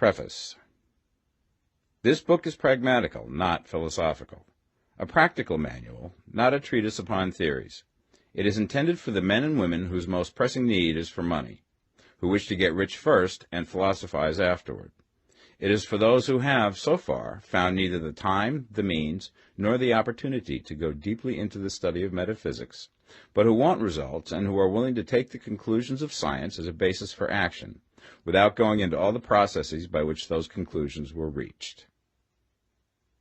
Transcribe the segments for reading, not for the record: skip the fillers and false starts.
Preface. This book is pragmatical, not philosophical. A practical manual, not a treatise upon theories. It is intended for the men and women whose most pressing need is for money, who wish to get rich first and philosophize afterward. It is for those who have, so far, found neither the time, the means, nor the opportunity to go deeply into the study of metaphysics, but who want results and who are willing to take the conclusions of science as a basis for action, without going into all the processes by which those conclusions were reached.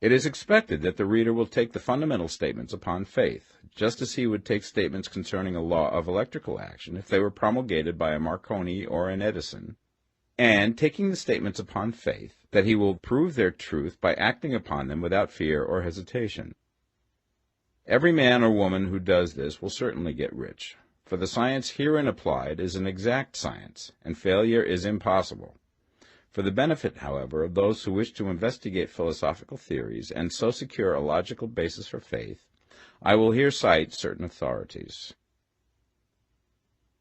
It is expected that the reader will take the fundamental statements upon faith, just as he would take statements concerning a law of electrical action if they were promulgated by a Marconi or an Edison, and, taking the statements upon faith, that he will prove their truth by acting upon them without fear or hesitation. Every man or woman who does this will certainly get rich, for the science herein applied is an exact science, and failure is impossible. For the benefit, however, of those who wish to investigate philosophical theories and so secure a logical basis for faith, I will here cite certain authorities.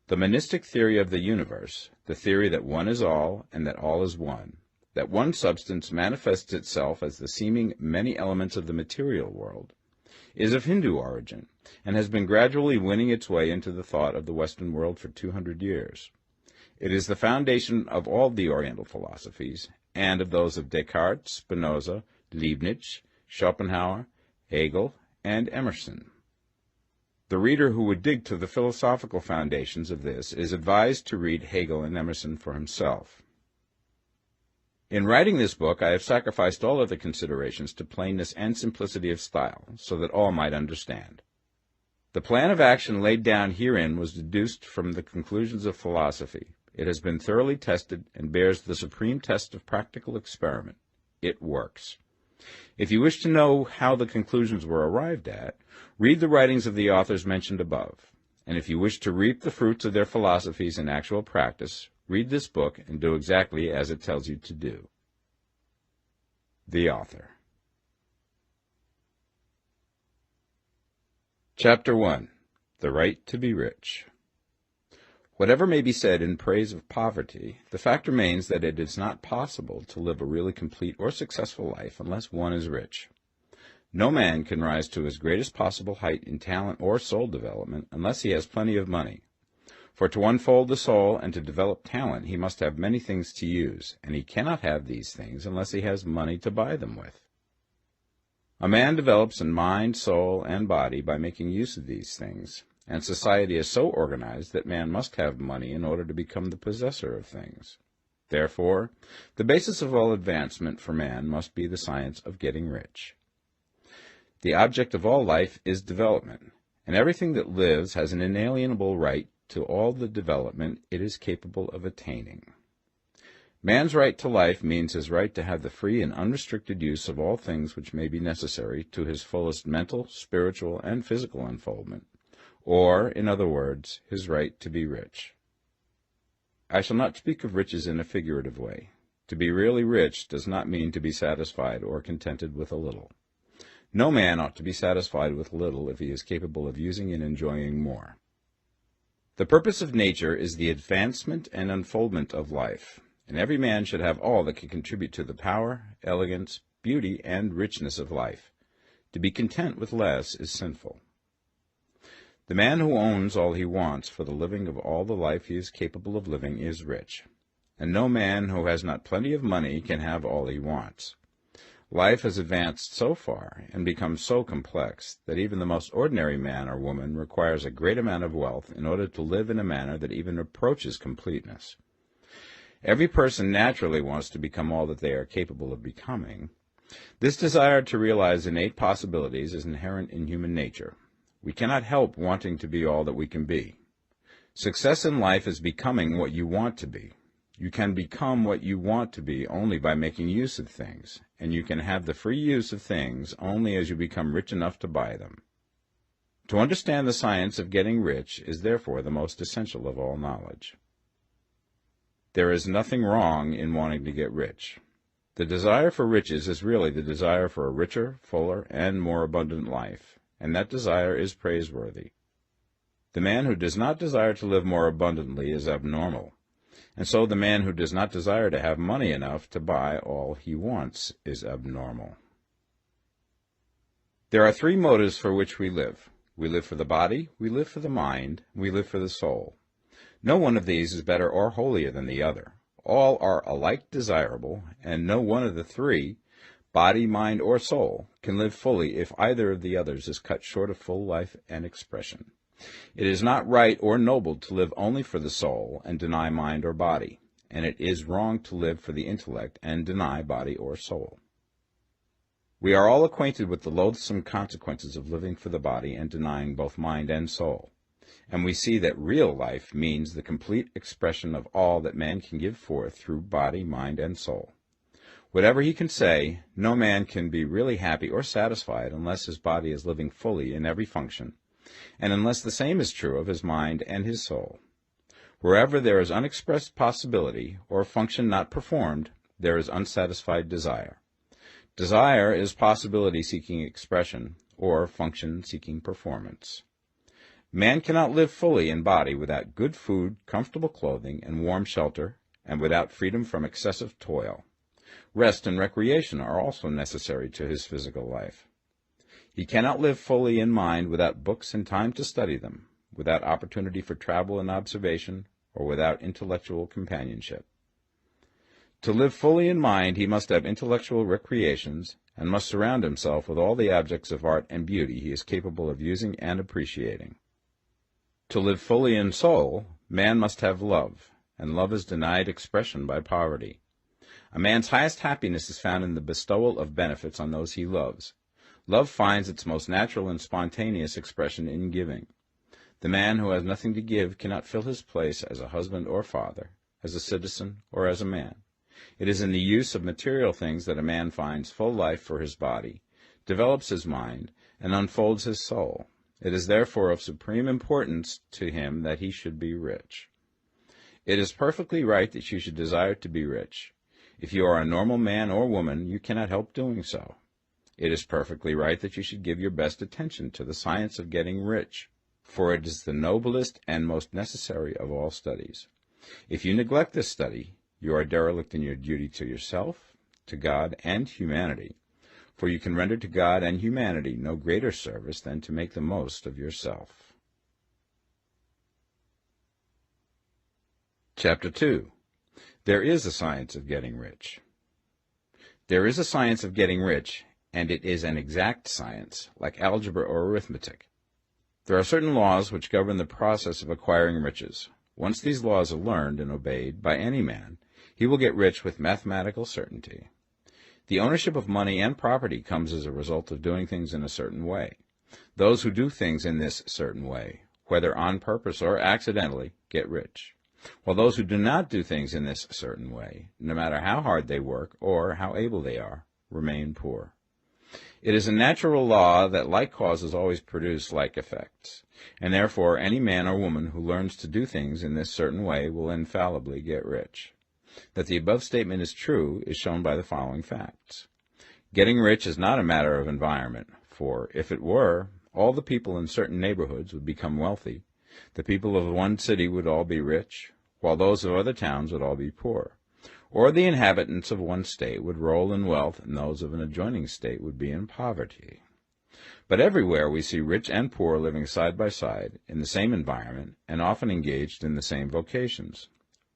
The monistic theory of the universe, the theory that one is all and that all is one, that one substance manifests itself as the seeming many elements of the material world, is of Hindu origin and has been gradually winning its way into the thought of the Western world for 200 years. It is the foundation of all the Oriental philosophies, and of those of Descartes, Spinoza, Leibniz, Schopenhauer, Hegel, and Emerson. The reader who would dig to the philosophical foundations of this is advised to read Hegel and Emerson for himself. In writing this book, I have sacrificed all other considerations to plainness and simplicity of style, so that all might understand. The plan of action laid down herein was deduced from the conclusions of philosophy. It has been thoroughly tested and bears the supreme test of practical experiment. It works. If you wish to know how the conclusions were arrived at, read the writings of the authors mentioned above. And if you wish to reap the fruits of their philosophies in actual practice, read this book and do exactly as it tells you to do. The author. Chapter 1. The Right to be Rich. Whatever may be said in praise of poverty, the fact remains that it is not possible to live a really complete or successful life unless one is rich. No man can rise to his greatest possible height in talent or soul development unless he has plenty of money. For to unfold the soul and to develop talent, he must have many things to use, and he cannot have these things unless he has money to buy them with. A man develops in mind, soul, and body by making use of these things, and society is so organized that man must have money in order to become the possessor of things. Therefore, the basis of all advancement for man must be the science of getting rich. The object of all life is development, and everything that lives has an inalienable right to all the development it is capable of attaining. Man's right to life means his right to have the free and unrestricted use of all things which may be necessary to his fullest mental, spiritual, and physical unfoldment, or, in other words, his right to be rich. I shall not speak of riches in a figurative way. To be really rich does not mean to be satisfied or contented with a little. No man ought to be satisfied with little if he is capable of using and enjoying more. The purpose of nature is the advancement and unfoldment of life, and every man should have all that can contribute to the power, elegance, beauty, and richness of life. To be content with less is sinful. The man who owns all he wants for the living of all the life he is capable of living is rich, and no man who has not plenty of money can have all he wants. Life has advanced so far and become so complex that even the most ordinary man or woman requires a great amount of wealth in order to live in a manner that even approaches completeness. Every person naturally wants to become all that they are capable of becoming. This desire to realize innate possibilities is inherent in human nature. We cannot help wanting to be all that we can be. Success in life is becoming what you want to be. You can become what you want to be only by making use of things, and you can have the free use of things only as you become rich enough to buy them. To understand the science of getting rich is therefore the most essential of all knowledge. There is nothing wrong in wanting to get rich. The desire for riches is really the desire for a richer, fuller, and more abundant life, and that desire is praiseworthy. The man who does not desire to live more abundantly is abnormal. And so the man who does not desire to have money enough to buy all he wants is abnormal. There are three motives for which we live. We live for the body, we live for the mind, we live for the soul. No one of these is better or holier than the other. All are alike desirable, and no one of the three, body, mind, or soul, can live fully if either of the others is cut short of full life and expression. It is not right or noble to live only for the soul and deny mind or body, and it is wrong to live for the intellect and deny body or soul. We are all acquainted with the loathsome consequences of living for the body and denying both mind and soul, and we see that real life means the complete expression of all that man can give forth through body, mind, and soul. Whatever he can say, no man can be really happy or satisfied unless his body is living fully in every function, and unless the same is true of his mind and his soul. Wherever there is unexpressed possibility, or function not performed, there is unsatisfied desire. Desire is possibility seeking expression, or function seeking performance. Man cannot live fully in body without good food, comfortable clothing, and warm shelter, and without freedom from excessive toil. Rest and recreation are also necessary to his physical life. He cannot live fully in mind without books and time to study them, without opportunity for travel and observation, or without intellectual companionship. To live fully in mind, he must have intellectual recreations, and must surround himself with all the objects of art and beauty he is capable of using and appreciating. To live fully in soul, man must have love, and love is denied expression by poverty. A man's highest happiness is found in the bestowal of benefits on those he loves. Love finds its most natural and spontaneous expression in giving. The man who has nothing to give cannot fill his place as a husband or father, as a citizen or as a man. It is in the use of material things that a man finds full life for his body, develops his mind, and unfolds his soul. It is therefore of supreme importance to him that he should be rich. It is perfectly right that you should desire to be rich. If you are a normal man or woman, you cannot help doing so. It is perfectly right that you should give your best attention to the science of getting rich, for it is the noblest and most necessary of all studies. If you neglect this study, you are derelict in your duty to yourself, to God, and humanity, for you can render to God and humanity no greater service than to make the most of yourself. Chapter 2. There is a science of getting rich. There is a science of getting rich, and it is an exact science, like algebra or arithmetic. There are certain laws which govern the process of acquiring riches. Once these laws are learned and obeyed by any man, he will get rich with mathematical certainty. The ownership of money and property comes as a result of doing things in a certain way. Those who do things in this certain way, whether on purpose or accidentally, get rich, while those who do not do things in this certain way, no matter how hard they work or how able they are, remain poor. It is a natural law that like causes always produce like effects, and therefore any man or woman who learns to do things in this certain way will infallibly get rich. That the above statement is true is shown by the following facts. Getting rich is not a matter of environment, for if it were, all the people in certain neighborhoods would become wealthy. The people of one city would all be rich, while those of other towns would all be poor. Or the inhabitants of one state would roll in wealth, and those of an adjoining state would be in poverty. But everywhere we see rich and poor living side by side, in the same environment, and often engaged in the same vocations.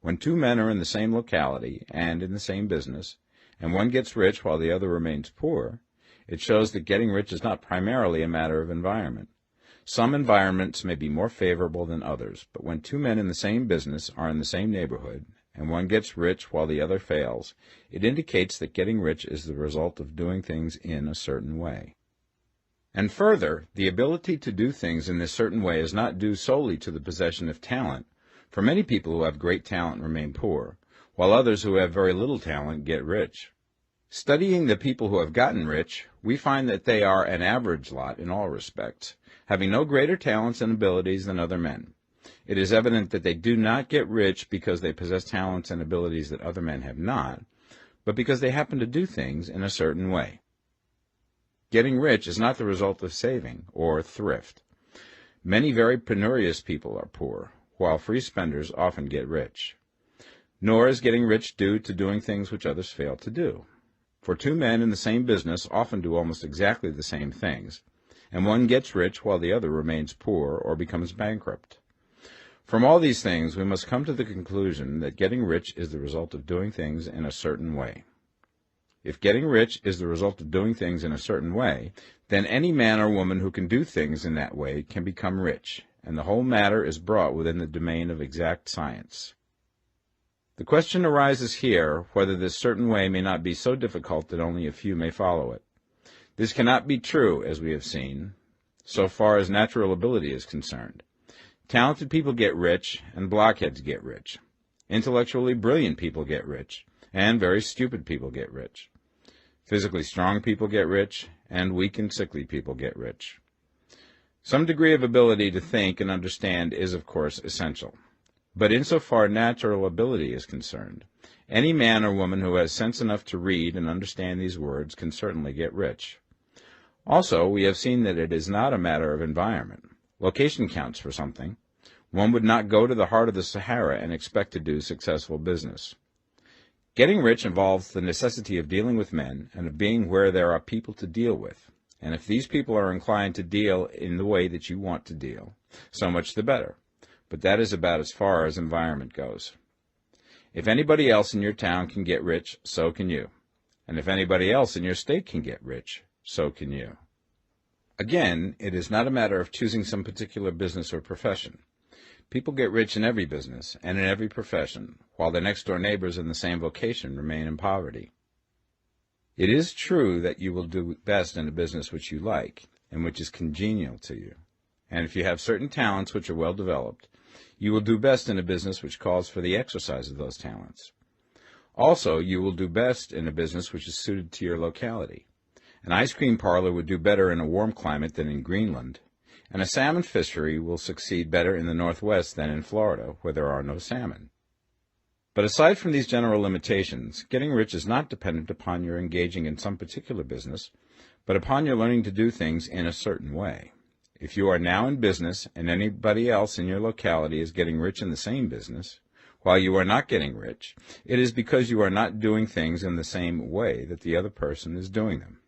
When two men are in the same locality and in the same business, and one gets rich while the other remains poor, it shows that getting rich is not primarily a matter of environment. Some environments may be more favorable than others, but when two men in the same business are in the same neighborhood, and one gets rich while the other fails, it indicates that getting rich is the result of doing things in a certain way. And further, the ability to do things in this certain way is not due solely to the possession of talent, for many people who have great talent remain poor, while others who have very little talent get rich. Studying the people who have gotten rich, we find that they are an average lot in all respects, having no greater talents and abilities than other men. It is evident that they do not get rich because they possess talents and abilities that other men have not, but because they happen to do things in a certain way. Getting rich is not the result of saving or thrift. Many very penurious people are poor, while free spenders often get rich. nor is getting rich due to doing things which others fail to do. For two men in the same business often do almost exactly the same things, and one gets rich while the other remains poor or becomes bankrupt. From all these things, we must come to the conclusion that getting rich is the result of doing things in a certain way. If getting rich is the result of doing things in a certain way, then any man or woman who can do things in that way can become rich, and the whole matter is brought within the domain of exact science. The question arises here whether this certain way may not be so difficult that only a few may follow it. This cannot be true, as we have seen, so far as natural ability is concerned. Talented people get rich, and blockheads get rich. Intellectually brilliant people get rich, and very stupid people get rich. Physically strong people get rich, and weak and sickly people get rich. Some degree of ability to think and understand is, of course, essential. But insofar natural ability is concerned, any man or woman who has sense enough to read and understand these words can certainly get rich. Also, we have seen that it is not a matter of environment. Location counts for something. One would not go to the heart of the Sahara and expect to do successful business. Getting rich involves the necessity of dealing with men and of being where there are people to deal with. And if these people are inclined to deal in the way that you want to deal, so much the better. But that is about as far as environment goes. If anybody else in your town can get rich, so can you. And if anybody else in your state can get rich, so can you. Again, it is not a matter of choosing some particular business or profession. People get rich in every business and in every profession, while their next-door neighbors in the same vocation remain in poverty. It is true that you will do best in a business which you like and which is congenial to you. And if you have certain talents which are well developed, you will do best in a business which calls for the exercise of those talents. Also, you will do best in a business which is suited to your locality. An ice cream parlor would do better in a warm climate than in Greenland, and a salmon fishery will succeed better in the Northwest than in Florida, where there are no salmon. But aside from these general limitations, getting rich is not dependent upon your engaging in some particular business, but upon your learning to do things in a certain way. If you are now in business and anybody else in your locality is getting rich in the same business, while you are not getting rich, it is because you are not doing things in the same way that the other person is doing them.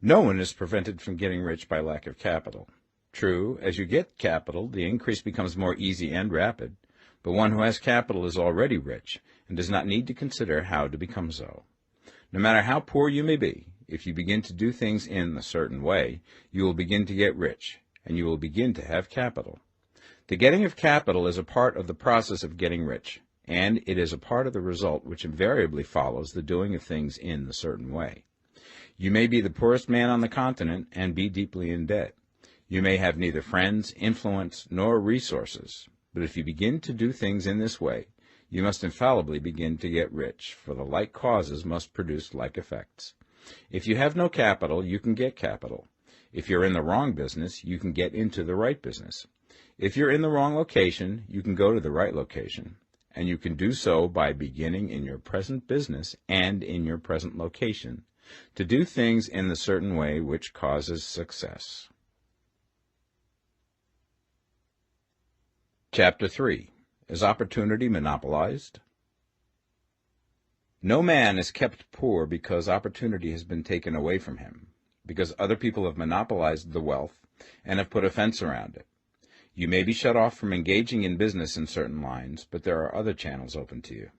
No one is prevented from getting rich by lack of capital. True, as you get capital, the increase becomes more easy and rapid, but one who has capital is already rich and does not need to consider how to become so. No matter how poor you may be, if you begin to do things in a certain way, you will begin to get rich, and you will begin to have capital. The getting of capital is a part of the process of getting rich, and it is a part of the result which invariably follows the doing of things in a certain way. You may be the poorest man on the continent and be deeply in debt. You may have neither friends, influence, nor resources, but if you begin to do things in this way, you must infallibly begin to get rich, for the like causes must produce like effects. If you have no capital, you can get capital. If you're in the wrong business, you can get into the right business. If you're in the wrong location, you can go to the right location, and you can do so by beginning in your present business and in your present location, to do things in the certain way which causes success. Chapter 3. Is opportunity monopolized? No man is kept poor because opportunity has been taken away from him, because other people have monopolized the wealth and have put a fence around it. You may be shut off from engaging in business in certain lines, but there are other channels open to you.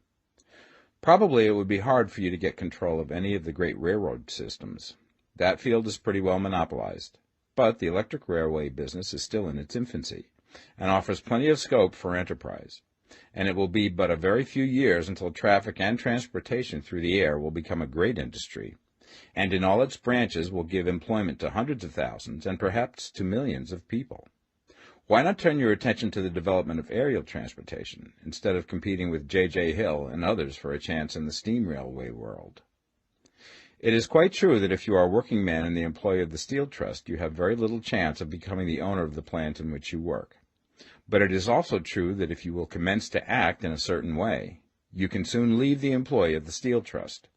Probably it would be hard for you to get control of any of the great railroad systems. That field is pretty well monopolized, but the electric railway business is still in its infancy and offers plenty of scope for enterprise, and it will be but a very few years until traffic and transportation through the air will become a great industry, and in all its branches will give employment to hundreds of thousands and perhaps to millions of people. Why not turn your attention to the development of aerial transportation, instead of competing with J.J. Hill and others for a chance in the steam railway world? It is quite true that if you are a working man in the employ of the Steel Trust, you have very little chance of becoming the owner of the plant in which you work. But it is also true that if you will commence to act in a certain way, you can soon leave the employ of the Steel Trust.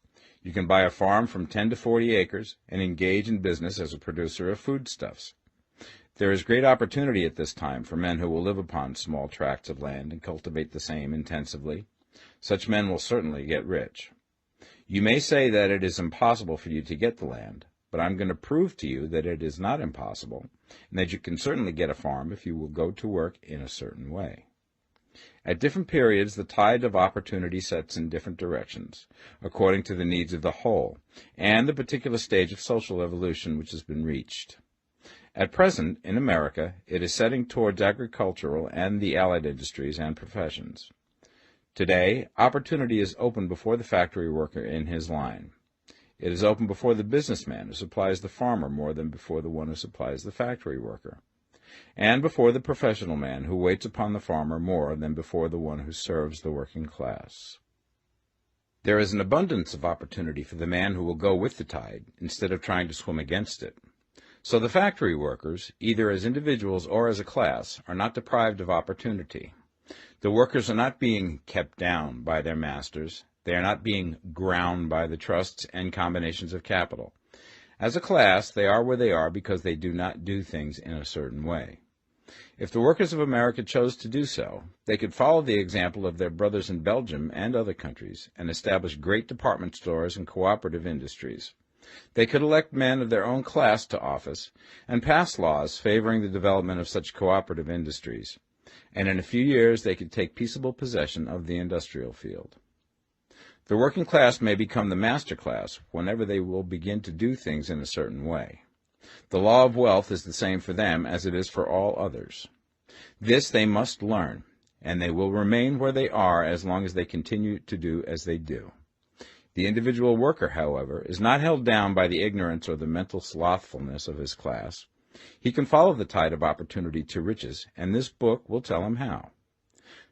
You can buy a farm from 10 to 40 acres and engage in business as a producer of foodstuffs. There is great opportunity at this time for men who will live upon small tracts of land and cultivate the same intensively. Such men will certainly get rich. You may say that it is impossible for you to get the land, but I'm going to prove to you that it is not impossible, and that you can certainly get a farm if you will go to work in a certain way. At different periods, the tide of opportunity sets in different directions, according to the needs of the whole, and the particular stage of social evolution which has been reached. At present, in America, it is setting towards agricultural and the allied industries and professions. Today, opportunity is open before the factory worker in his line. It is open before the businessman who supplies the farmer more than before the one who supplies the factory worker, and before the professional man who waits upon the farmer more than before the one who serves the working class. There is an abundance of opportunity for the man who will go with the tide instead of trying to swim against it. So the factory workers, either as individuals or as a class, are not deprived of opportunity. The workers are not being kept down by their masters. They are not being ground by the trusts and combinations of capital. As a class, they are where they are because they do not do things in a certain way. If the workers of America chose to do so, they could follow the example of their brothers in Belgium and other countries and establish great department stores and cooperative industries. They could elect men of their own class to office and pass laws favoring the development of such cooperative industries, and in a few years they could take peaceable possession of the industrial field. The working class may become the master class whenever they will begin to do things in a certain way. The law of wealth is the same for them as it is for all others. This they must learn, and they will remain where they are as long as they continue to do as they do. The individual worker, however, is not held down by the ignorance or the mental slothfulness of his class. He can follow the tide of opportunity to riches, and this book will tell him how.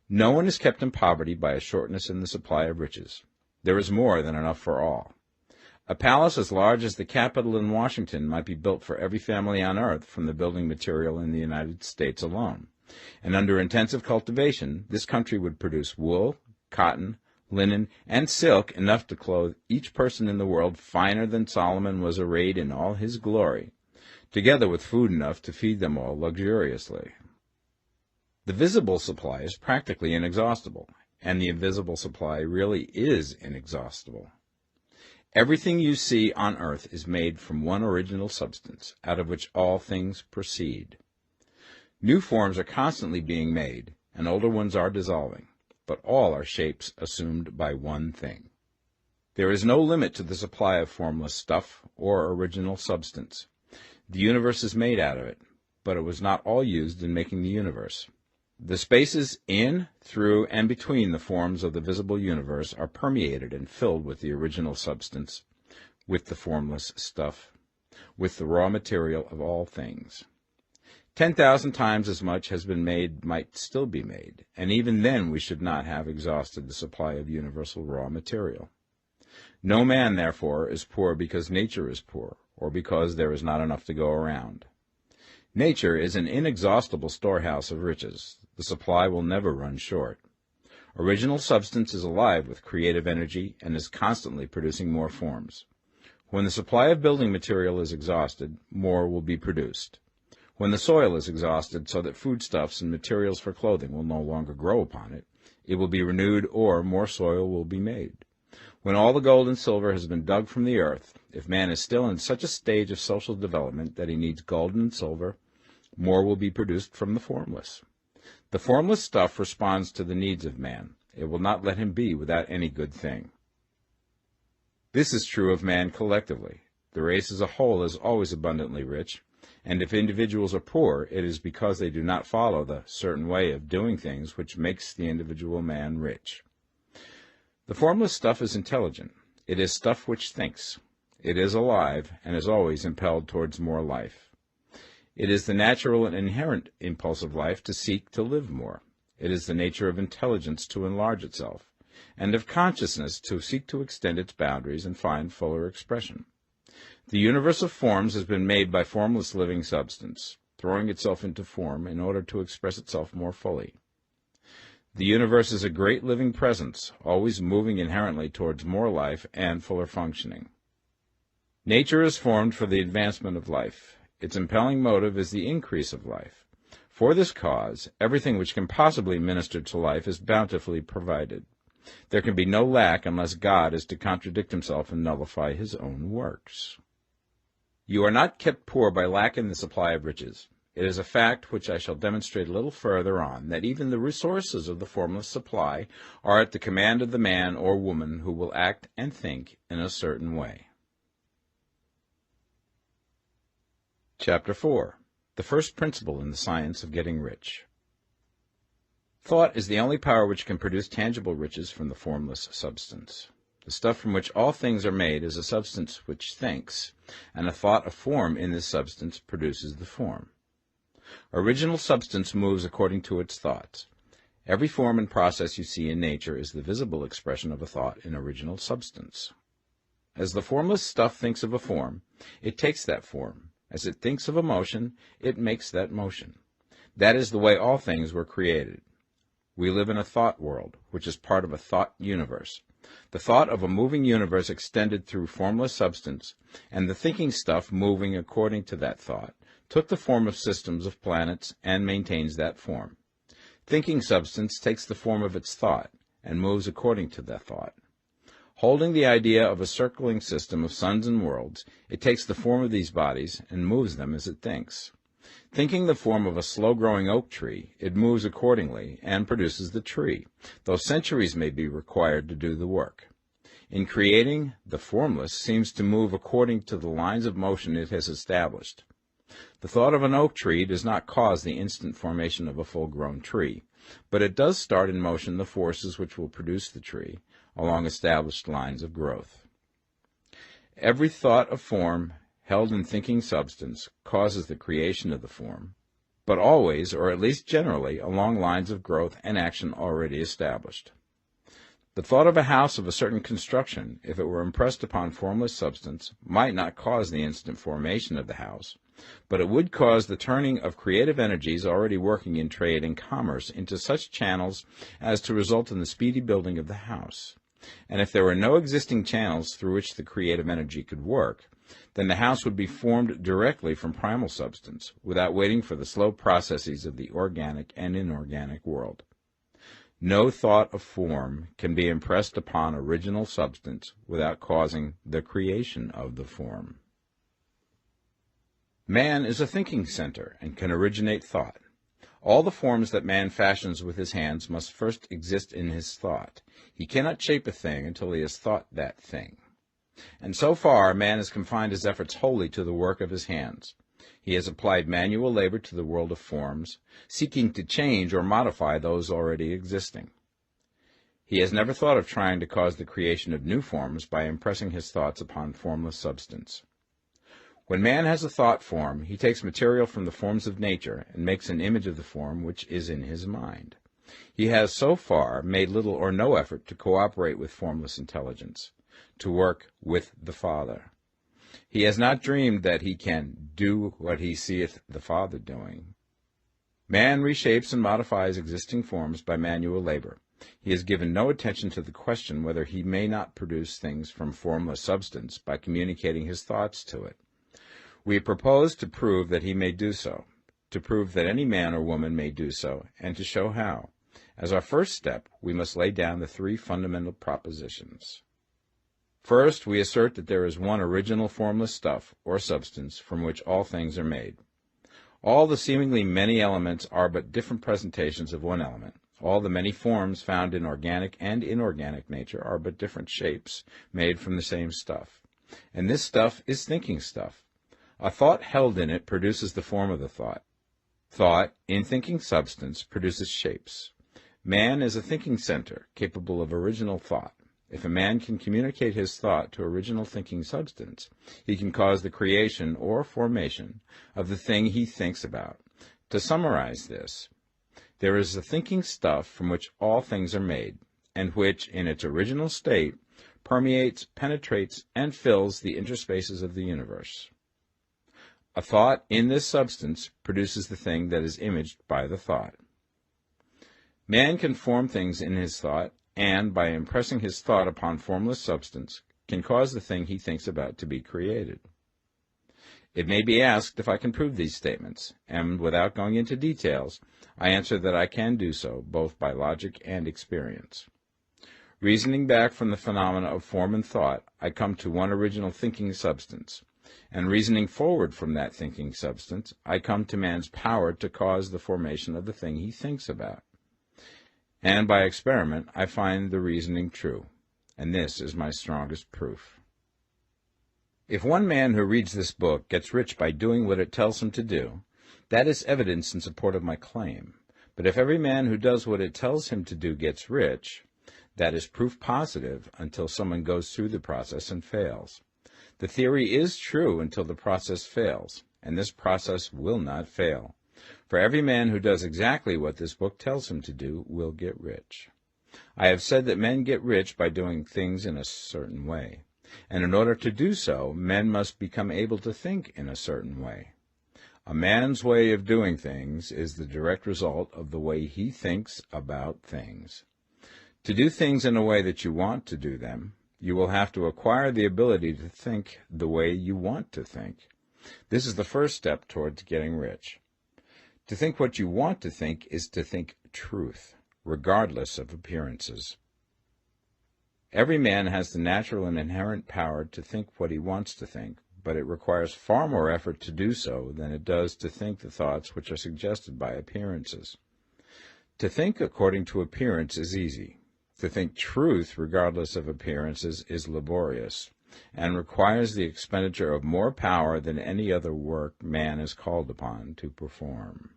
No one is kept in poverty by a shortness in the supply of riches. There is more than enough for all. A palace as large as the Capitol in Washington might be built for every family on earth from the building material in the United States alone. And under intensive cultivation, this country would produce wool, cotton, linen, and silk enough to clothe each person in the world finer than Solomon was arrayed in all his glory, together with food enough to feed them all luxuriously. The visible supply is practically inexhaustible, and the invisible supply really is inexhaustible. Everything you see on earth is made from one original substance, out of which all things proceed. New forms are constantly being made, and older ones are dissolving, but all are shapes assumed by one thing. There is no limit to the supply of formless stuff or original substance. The universe is made out of it, but it was not all used in making the universe. The spaces in, through, and between the forms of the visible universe are permeated and filled with the original substance, with the formless stuff, with the raw material of all things. 10,000 times as much has been made might still be made, and even then we should not have exhausted the supply of universal raw material. No man, therefore, is poor because nature is poor, or because there is not enough to go around. Nature is an inexhaustible storehouse of riches. The supply will never run short. Original substance is alive with creative energy and is constantly producing more forms. When the supply of building material is exhausted, more will be produced. When the soil is exhausted so that foodstuffs and materials for clothing will no longer grow upon it, it will be renewed or more soil will be made. When all the gold and silver has been dug from the earth, if man is still in such a stage of social development that he needs gold and silver, more will be produced from the formless. The formless stuff responds to the needs of man. It will not let him be without any good thing. This is true of man collectively. The race as a whole is always abundantly rich, and if individuals are poor, it is because they do not follow the certain way of doing things which makes the individual man rich. The formless stuff is intelligent. It is stuff which thinks. It is alive and is always impelled towards more life. It is the natural and inherent impulse of life to seek to live more. It is the nature of intelligence to enlarge itself, and of consciousness to seek to extend its boundaries and find fuller expression. The universe of forms has been made by formless living substance, throwing itself into form in order to express itself more fully. The universe is a great living presence, always moving inherently towards more life and fuller functioning. Nature is formed for the advancement of life. Its impelling motive is the increase of life. For this cause, everything which can possibly minister to life is bountifully provided. There can be no lack unless God is to contradict himself and nullify his own works. You are not kept poor by lack in the supply of riches. It is a fact which I shall demonstrate a little further on, that even the resources of the formless supply are at the command of the man or woman who will act and think in a certain way. Chapter 4. The first principle in the science of getting rich. Thought is the only power which can produce tangible riches from the formless substance. The stuff from which all things are made is a substance which thinks, and a thought of form in this substance produces the form. Original substance moves according to its thoughts. Every form and process you see in nature is the visible expression of a thought in original substance. As the formless stuff thinks of a form, it takes that form. As it thinks of a motion, it makes that motion. That is the way all things were created. We live in a thought world, which is part of a thought universe. The thought of a moving universe extended through formless substance, and the thinking stuff moving according to that thought, took the form of systems of planets and maintains that form. Thinking substance takes the form of its thought and moves according to that thought. Holding the idea of a circling system of suns and worlds, it takes the form of these bodies and moves them as it thinks. Thinking the form of a slow-growing oak tree, it moves accordingly and produces the tree, though centuries may be required to do the work. In creating, the formless seems to move according to the lines of motion it has established. The thought of an oak tree does not cause the instant formation of a full-grown tree, but it does start in motion the forces which will produce the tree, along established lines of growth. Every thought of form held in thinking substance causes the creation of the form, but always, or at least generally, along lines of growth and action already established. The thought of a house of a certain construction, if it were impressed upon formless substance, might not cause the instant formation of the house, but it would cause the turning of creative energies already working in trade and commerce into such channels as to result in the speedy building of the house. And if there were no existing channels through which the creative energy could work, then the house would be formed directly from primal substance, without waiting for the slow processes of the organic and inorganic world. No thought of form can be impressed upon original substance without causing the creation of the form. Man is a thinking center and can originate thought. All the forms that man fashions with his hands must first exist in his thought. He cannot shape a thing until he has thought that thing. And so far, man has confined his efforts wholly to the work of his hands. He has applied manual labor to the world of forms, seeking to change or modify those already existing. He has never thought of trying to cause the creation of new forms by impressing his thoughts upon formless substance. When man has a thought form, he takes material from the forms of nature and makes an image of the form which is in his mind. He has so far made little or no effort to cooperate with formless intelligence, to work with the Father. He has not dreamed that he can do what he seeth the Father doing. Man reshapes and modifies existing forms by manual labor. He has given no attention to the question whether he may not produce things from formless substance by communicating his thoughts to it. We propose to prove that he may do so, to prove that any man or woman may do so, and to show how. As our first step, we must lay down the three fundamental propositions. First, we assert that there is one original formless stuff, or substance, from which all things are made. All the seemingly many elements are but different presentations of one element. All the many forms found in organic and inorganic nature are but different shapes made from the same stuff. And this stuff is thinking stuff. A thought held in it produces the form of the thought. Thought, in thinking substance, produces shapes. Man is a thinking center, capable of original thought. If a man can communicate his thought to original thinking substance, he can cause the creation or formation of the thing he thinks about. To summarize this, there is a thinking stuff from which all things are made, and which, in its original state, permeates, penetrates, and fills the interspaces of the universe. A thought in this substance produces the thing that is imaged by the thought. Man can form things in his thought, and, by impressing his thought upon formless substance, can cause the thing he thinks about to be created. It may be asked if I can prove these statements, and without going into details, I answer that I can do so, both by logic and experience. Reasoning back from the phenomena of form and thought, I come to one original thinking substance. And reasoning forward from that thinking substance, I come to man's power to cause the formation of the thing he thinks about. And by experiment, I find the reasoning true. And this is my strongest proof. If one man who reads this book gets rich by doing what it tells him to do, that is evidence in support of my claim. But if every man who does what it tells him to do gets rich, that is proof positive until someone goes through the process and fails. The theory is true until the process fails, and this process will not fail. For every man who does exactly what this book tells him to do will get rich. I have said that men get rich by doing things in a certain way. And in order to do so, men must become able to think in a certain way. A man's way of doing things is the direct result of the way he thinks about things. To do things in a way that you want to do them, you will have to acquire the ability to think the way you want to think. This is the first step towards getting rich. To think what you want to think is to think truth, regardless of appearances. Every man has the natural and inherent power to think what he wants to think, but it requires far more effort to do so than it does to think the thoughts which are suggested by appearances. To think according to appearance is easy. To think truth regardless of appearances is laborious, and requires the expenditure of more power than any other work man is called upon to perform.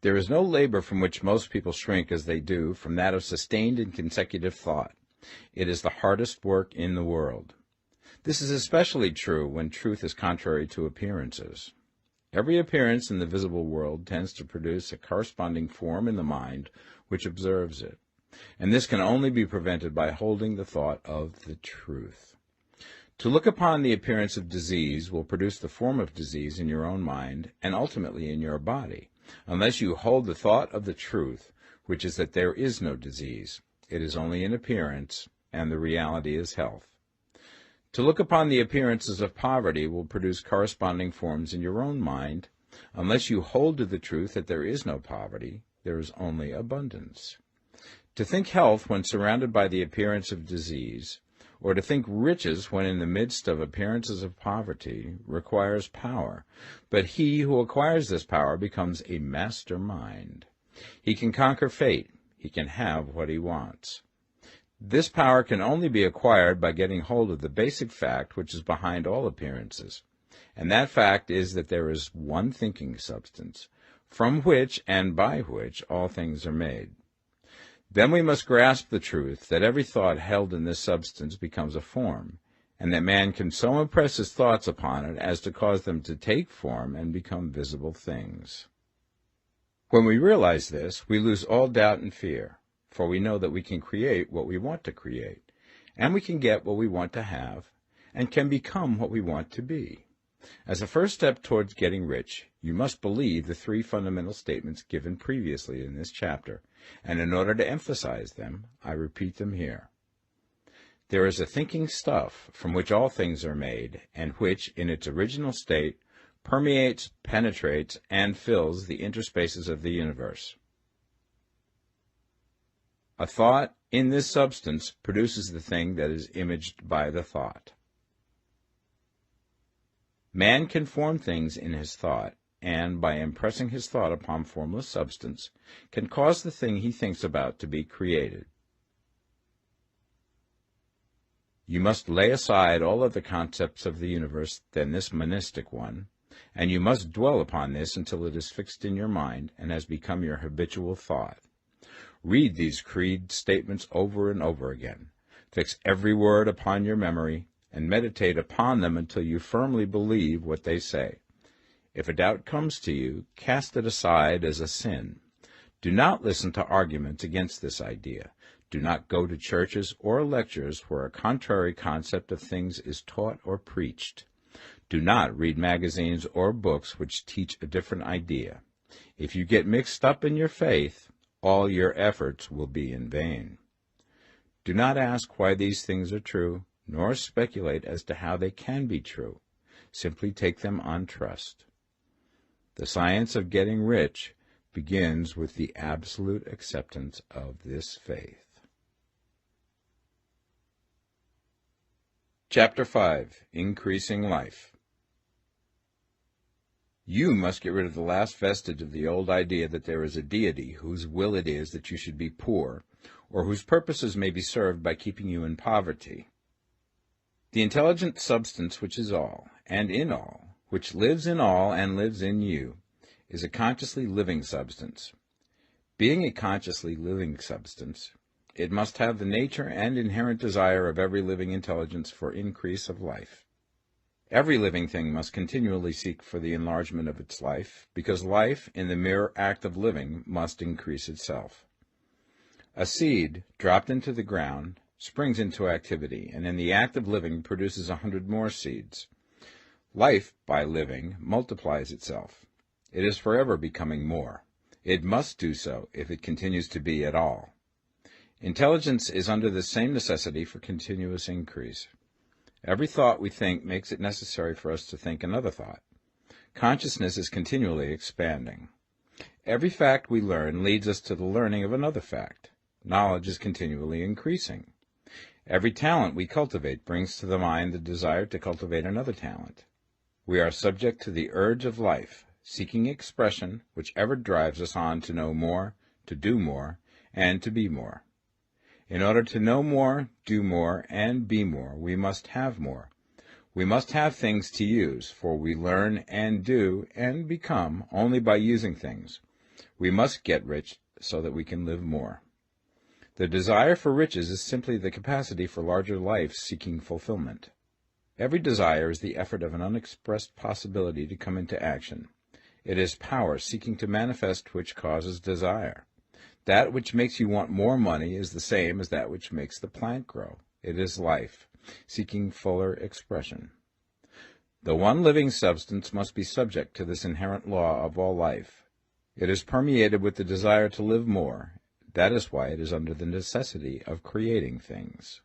There is no labor from which most people shrink as they do from that of sustained and consecutive thought. It is the hardest work in the world. This is especially true when truth is contrary to appearances. Every appearance in the visible world tends to produce a corresponding form in the mind which observes it, and this can only be prevented by holding the thought of the truth. To look upon the appearance of disease will produce the form of disease in your own mind and ultimately in your body, unless you hold the thought of the truth, which is that there is no disease. It is only an appearance, and the reality is health. To look upon the appearances of poverty will produce corresponding forms in your own mind, unless you hold to the truth that there is no poverty, there is only abundance. To think health when surrounded by the appearance of disease, or to think riches when in the midst of appearances of poverty, requires power, but he who acquires this power becomes a master mind. He can conquer fate. He can have what he wants. This power can only be acquired by getting hold of the basic fact which is behind all appearances, and that fact is that there is one thinking substance, from which and by which all things are made. Then we must grasp the truth that every thought held in this substance becomes a form, and that man can so impress his thoughts upon it as to cause them to take form and become visible things. When we realize this, we lose all doubt and fear, for we know that we can create what we want to create, and we can get what we want to have, and can become what we want to be. As a first step towards getting rich, you must believe the three fundamental statements given previously in this chapter, and in order to emphasize them, I repeat them here. There is a thinking stuff from which all things are made, and which, in its original state, permeates, penetrates, and fills the interspaces of the universe. A thought in this substance produces the thing that is imaged by the thought. Man can form things in his thought, and, by impressing his thought upon formless substance, can cause the thing he thinks about to be created. You must lay aside all other concepts of the universe than this monistic one, and you must dwell upon this until it is fixed in your mind and has become your habitual thought. Read these creed statements over and over again. Fix every word upon your memory, and meditate upon them until you firmly believe what they say. If a doubt comes to you, cast it aside as a sin. Do not listen to arguments against this idea. Do not go to churches or lectures where a contrary concept of things is taught or preached. Do not read magazines or books which teach a different idea. If you get mixed up in your faith, all your efforts will be in vain. Do not ask why these things are true, nor speculate as to how they can be true. Simply take them on trust. The science of getting rich begins with the absolute acceptance of this faith. Chapter 5. Increasing Life. You must get rid of the last vestige of the old idea that there is a deity whose will it is that you should be poor, or whose purposes may be served by keeping you in poverty. The intelligent substance which is all, and in all, which lives in all and lives in you, is a consciously living substance. Being a consciously living substance, it must have the nature and inherent desire of every living intelligence for increase of life. Every living thing must continually seek for the enlargement of its life, because life, in the mere act of living, must increase itself. A seed, dropped into the ground, springs into activity, and in the act of living produces 100 more seeds. Life, by living, multiplies itself. It is forever becoming more. It must do so if it continues to be at all. Intelligence is under the same necessity for continuous increase. Every thought we think makes it necessary for us to think another thought. Consciousness is continually expanding. Every fact we learn leads us to the learning of another fact. Knowledge is continually increasing. Every talent we cultivate brings to the mind the desire to cultivate another talent. We are subject to the urge of life, seeking expression, which ever drives us on to know more, to do more, and to be more. In order to know more, do more, and be more, we must have more. We must have things to use, for we learn and do and become only by using things. We must get rich so that we can live more. The desire for riches is simply the capacity for larger life seeking fulfillment. Every desire is the effort of an unexpressed possibility to come into action. It is power seeking to manifest which causes desire. That which makes you want more money is the same as that which makes the plant grow. It is life, seeking fuller expression. The one living substance must be subject to this inherent law of all life. It is permeated with the desire to live more. That is why it is under the necessity of creating things.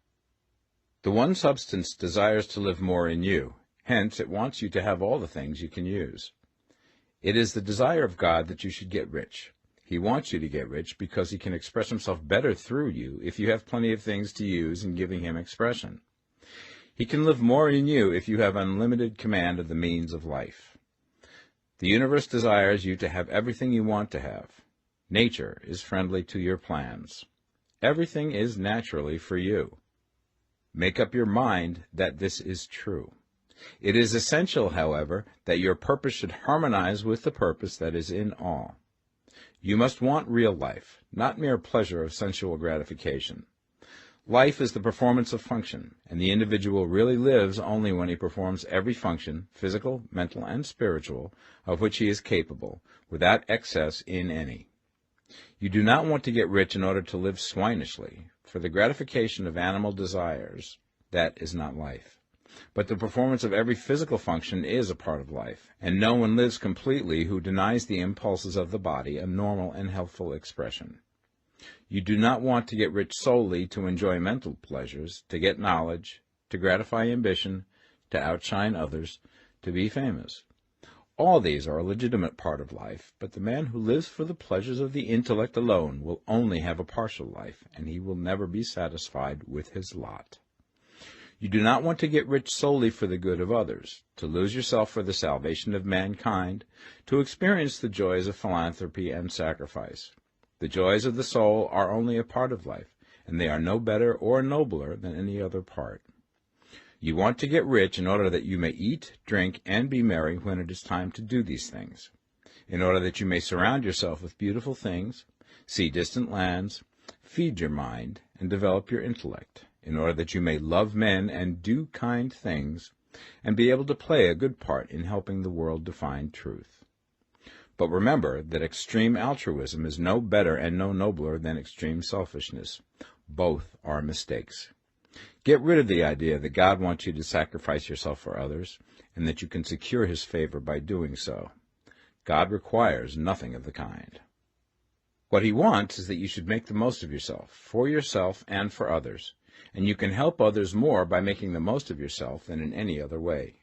The one substance desires to live more in you. Hence, it wants you to have all the things you can use. It is the desire of God that you should get rich. He wants you to get rich because he can express himself better through you if you have plenty of things to use in giving him expression. He can live more in you if you have unlimited command of the means of life. The universe desires you to have everything you want to have. Nature is friendly to your plans. Everything is naturally for you. Make up your mind that this is true. It is essential, however, that your purpose should harmonize with the purpose that is in all. You must want real life, not mere pleasure of sensual gratification. Life is the performance of function, and the individual really lives only when he performs every function, physical, mental, and spiritual, of which he is capable, without excess in any. You do not want to get rich in order to live swinishly, for the gratification of animal desires, that is not life. But the performance of every physical function is a part of life, and no one lives completely who denies the impulses of the body a normal and healthful expression. You do not want to get rich solely to enjoy mental pleasures, to get knowledge, to gratify ambition, to outshine others, to be famous. All these are a legitimate part of life, but the man who lives for the pleasures of the intellect alone will only have a partial life, and he will never be satisfied with his lot. You do not want to get rich solely for the good of others, to lose yourself for the salvation of mankind, to experience the joys of philanthropy and sacrifice. The joys of the soul are only a part of life, and they are no better or nobler than any other part. You want to get rich in order that you may eat, drink, and be merry when it is time to do these things, in order that you may surround yourself with beautiful things, see distant lands, feed your mind, and develop your intellect, in order that you may love men and do kind things, and be able to play a good part in helping the world to find truth. But remember that extreme altruism is no better and no nobler than extreme selfishness. Both are mistakes. Get rid of the idea that God wants you to sacrifice yourself for others, and that you can secure his favor by doing so. God requires nothing of the kind. What he wants is that you should make the most of yourself, for yourself and for others, and you can help others more by making the most of yourself than in any other way.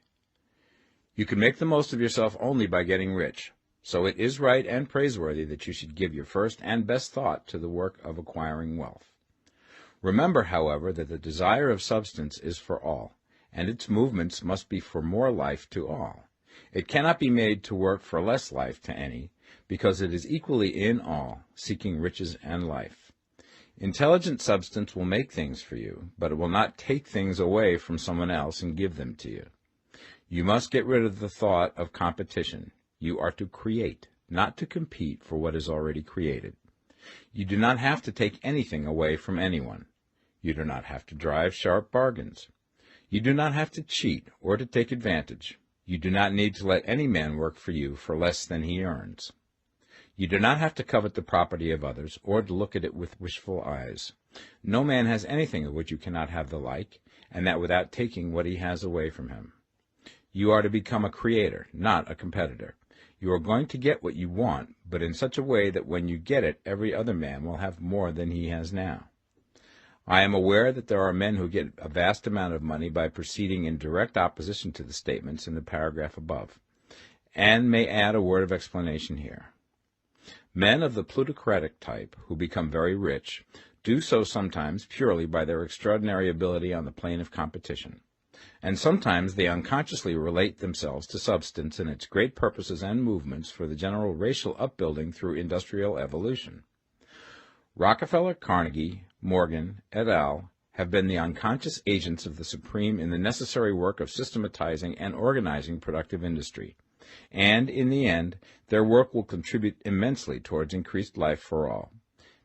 You can make the most of yourself only by getting rich, so it is right and praiseworthy that you should give your first and best thought to the work of acquiring wealth. Remember, however, that the desire of substance is for all, and its movements must be for more life to all. It cannot be made to work for less life to any, because it is equally in all, seeking riches and life. Intelligent substance will make things for you, but it will not take things away from someone else and give them to you. You must get rid of the thought of competition. You are to create, not to compete for what is already created. You do not have to take anything away from anyone. You do not have to drive sharp bargains. You do not have to cheat or to take advantage. You do not need to let any man work for you for less than he earns. You do not have to covet the property of others or to look at it with wishful eyes. No man has anything of which you cannot have the like, and that without taking what he has away from him. You are to become a creator, not a competitor. You are going to get what you want, but in such a way that when you get it, every other man will have more than he has now. I am aware that there are men who get a vast amount of money by proceeding in direct opposition to the statements in the paragraph above, and may add a word of explanation here. Men of the plutocratic type, who become very rich, do so sometimes purely by their extraordinary ability on the plane of competition, and sometimes they unconsciously relate themselves to substance and its great purposes and movements for the general racial upbuilding through industrial evolution. Rockefeller, Carnegie, Morgan, et al. Have been the unconscious agents of the supreme in the necessary work of systematizing and organizing productive industry, and, in the end, their work will contribute immensely towards increased life for all.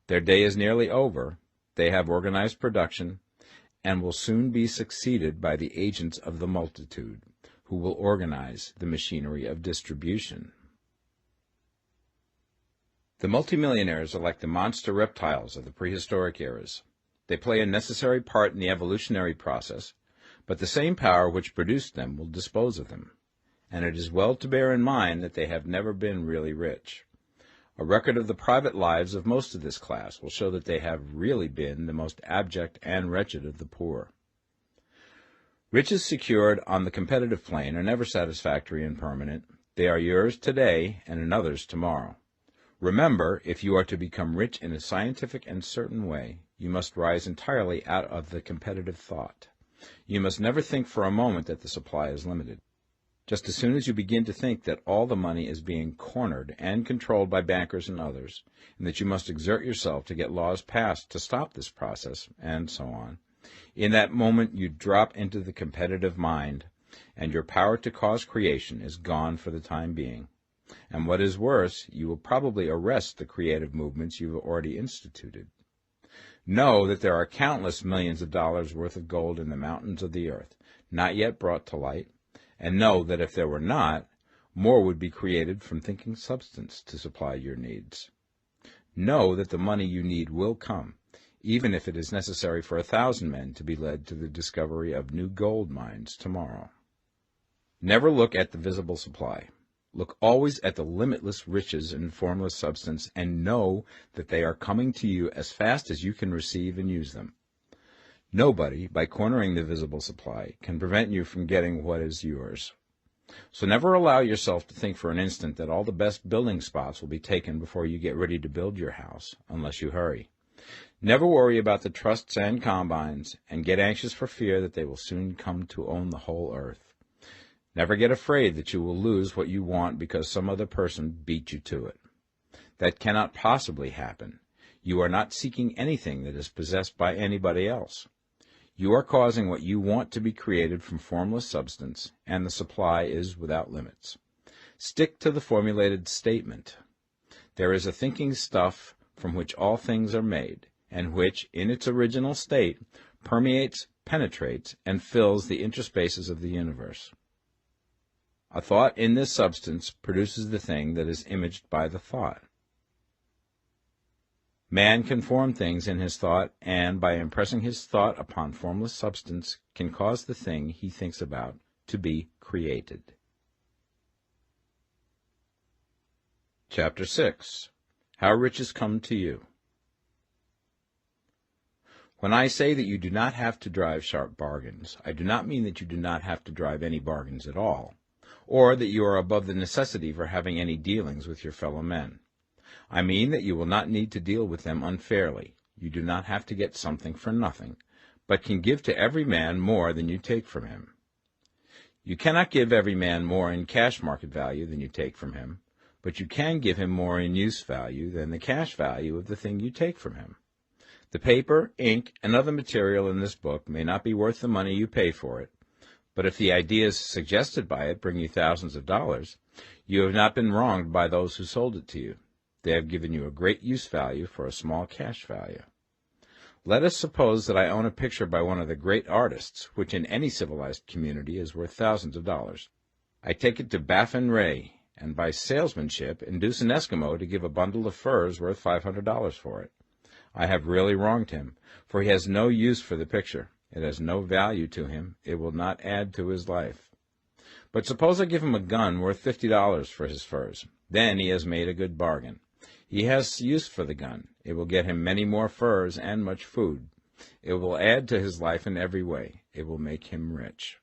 Their day is nearly over. They have organized production, and will soon be succeeded by the agents of the multitude, who will organize the machinery of distribution. The multimillionaires are like the monster reptiles of the prehistoric eras. They play a necessary part in the evolutionary process, but the same power which produced them will dispose of them, and it is well to bear in mind that they have never been really rich. A record of the private lives of most of this class will show that they have really been the most abject and wretched of the poor. Riches secured on the competitive plane are never satisfactory and permanent. They are yours today and another's tomorrow. Remember, if you are to become rich in a scientific and certain way, you must rise entirely out of the competitive thought. You must never think for a moment that the supply is limited. Just as soon as you begin to think that all the money is being cornered and controlled by bankers and others, and that you must exert yourself to get laws passed to stop this process, and so on, in that moment you drop into the competitive mind, and your power to cause creation is gone for the time being. And what is worse, you will probably arrest the creative movements you have already instituted. Know that there are countless millions of dollars worth of gold in the mountains of the earth, not yet brought to light, and know that if there were not, more would be created from thinking substance to supply your needs. Know that the money you need will come, even if it is necessary for 1,000 men to be led to the discovery of new gold mines tomorrow. Never look at the visible supply. Look always at the limitless riches in formless substance, and know that they are coming to you as fast as you can receive and use them. Nobody, by cornering the visible supply, can prevent you from getting what is yours. So never allow yourself to think for an instant that all the best building spots will be taken before you get ready to build your house, unless you hurry. Never worry about the trusts and combines, and get anxious for fear that they will soon come to own the whole earth. Never get afraid that you will lose what you want because some other person beat you to it. That cannot possibly happen. You are not seeking anything that is possessed by anybody else. You are causing what you want to be created from formless substance, and the supply is without limits. Stick to the formulated statement. There is a thinking stuff from which all things are made, and which, in its original state, permeates, penetrates, and fills the interspaces of the universe. A thought in this substance produces the thing that is imaged by the thought. Man can form things in his thought, and by impressing his thought upon formless substance, can cause the thing he thinks about to be created. Chapter 6. How Riches Come to You. When I say that you do not have to drive sharp bargains, I do not mean that you do not have to drive any bargains at all, or that you are above the necessity for having any dealings with your fellow men. I mean that you will not need to deal with them unfairly. You do not have to get something for nothing, but can give to every man more than you take from him. You cannot give every man more in cash market value than you take from him, but you can give him more in use value than the cash value of the thing you take from him. The paper, ink, and other material in this book may not be worth the money you pay for it, but if the ideas suggested by it bring you thousands of dollars, you have not been wronged by those who sold it to you. They have given you a great use value for a small cash value. Let us suppose that I own a picture by one of the great artists, which in any civilized community is worth thousands of dollars. I take it to Baffin Ray, and by salesmanship induce an Eskimo to give a bundle of furs worth $500 for it. I have really wronged him, for he has no use for the picture. It has no value to him. It will not add to his life. But suppose I give him a gun worth $50 for his furs. Then he has made a good bargain. He has use for the gun. It will get him many more furs and much food. It will add to his life in every way. It will make him rich.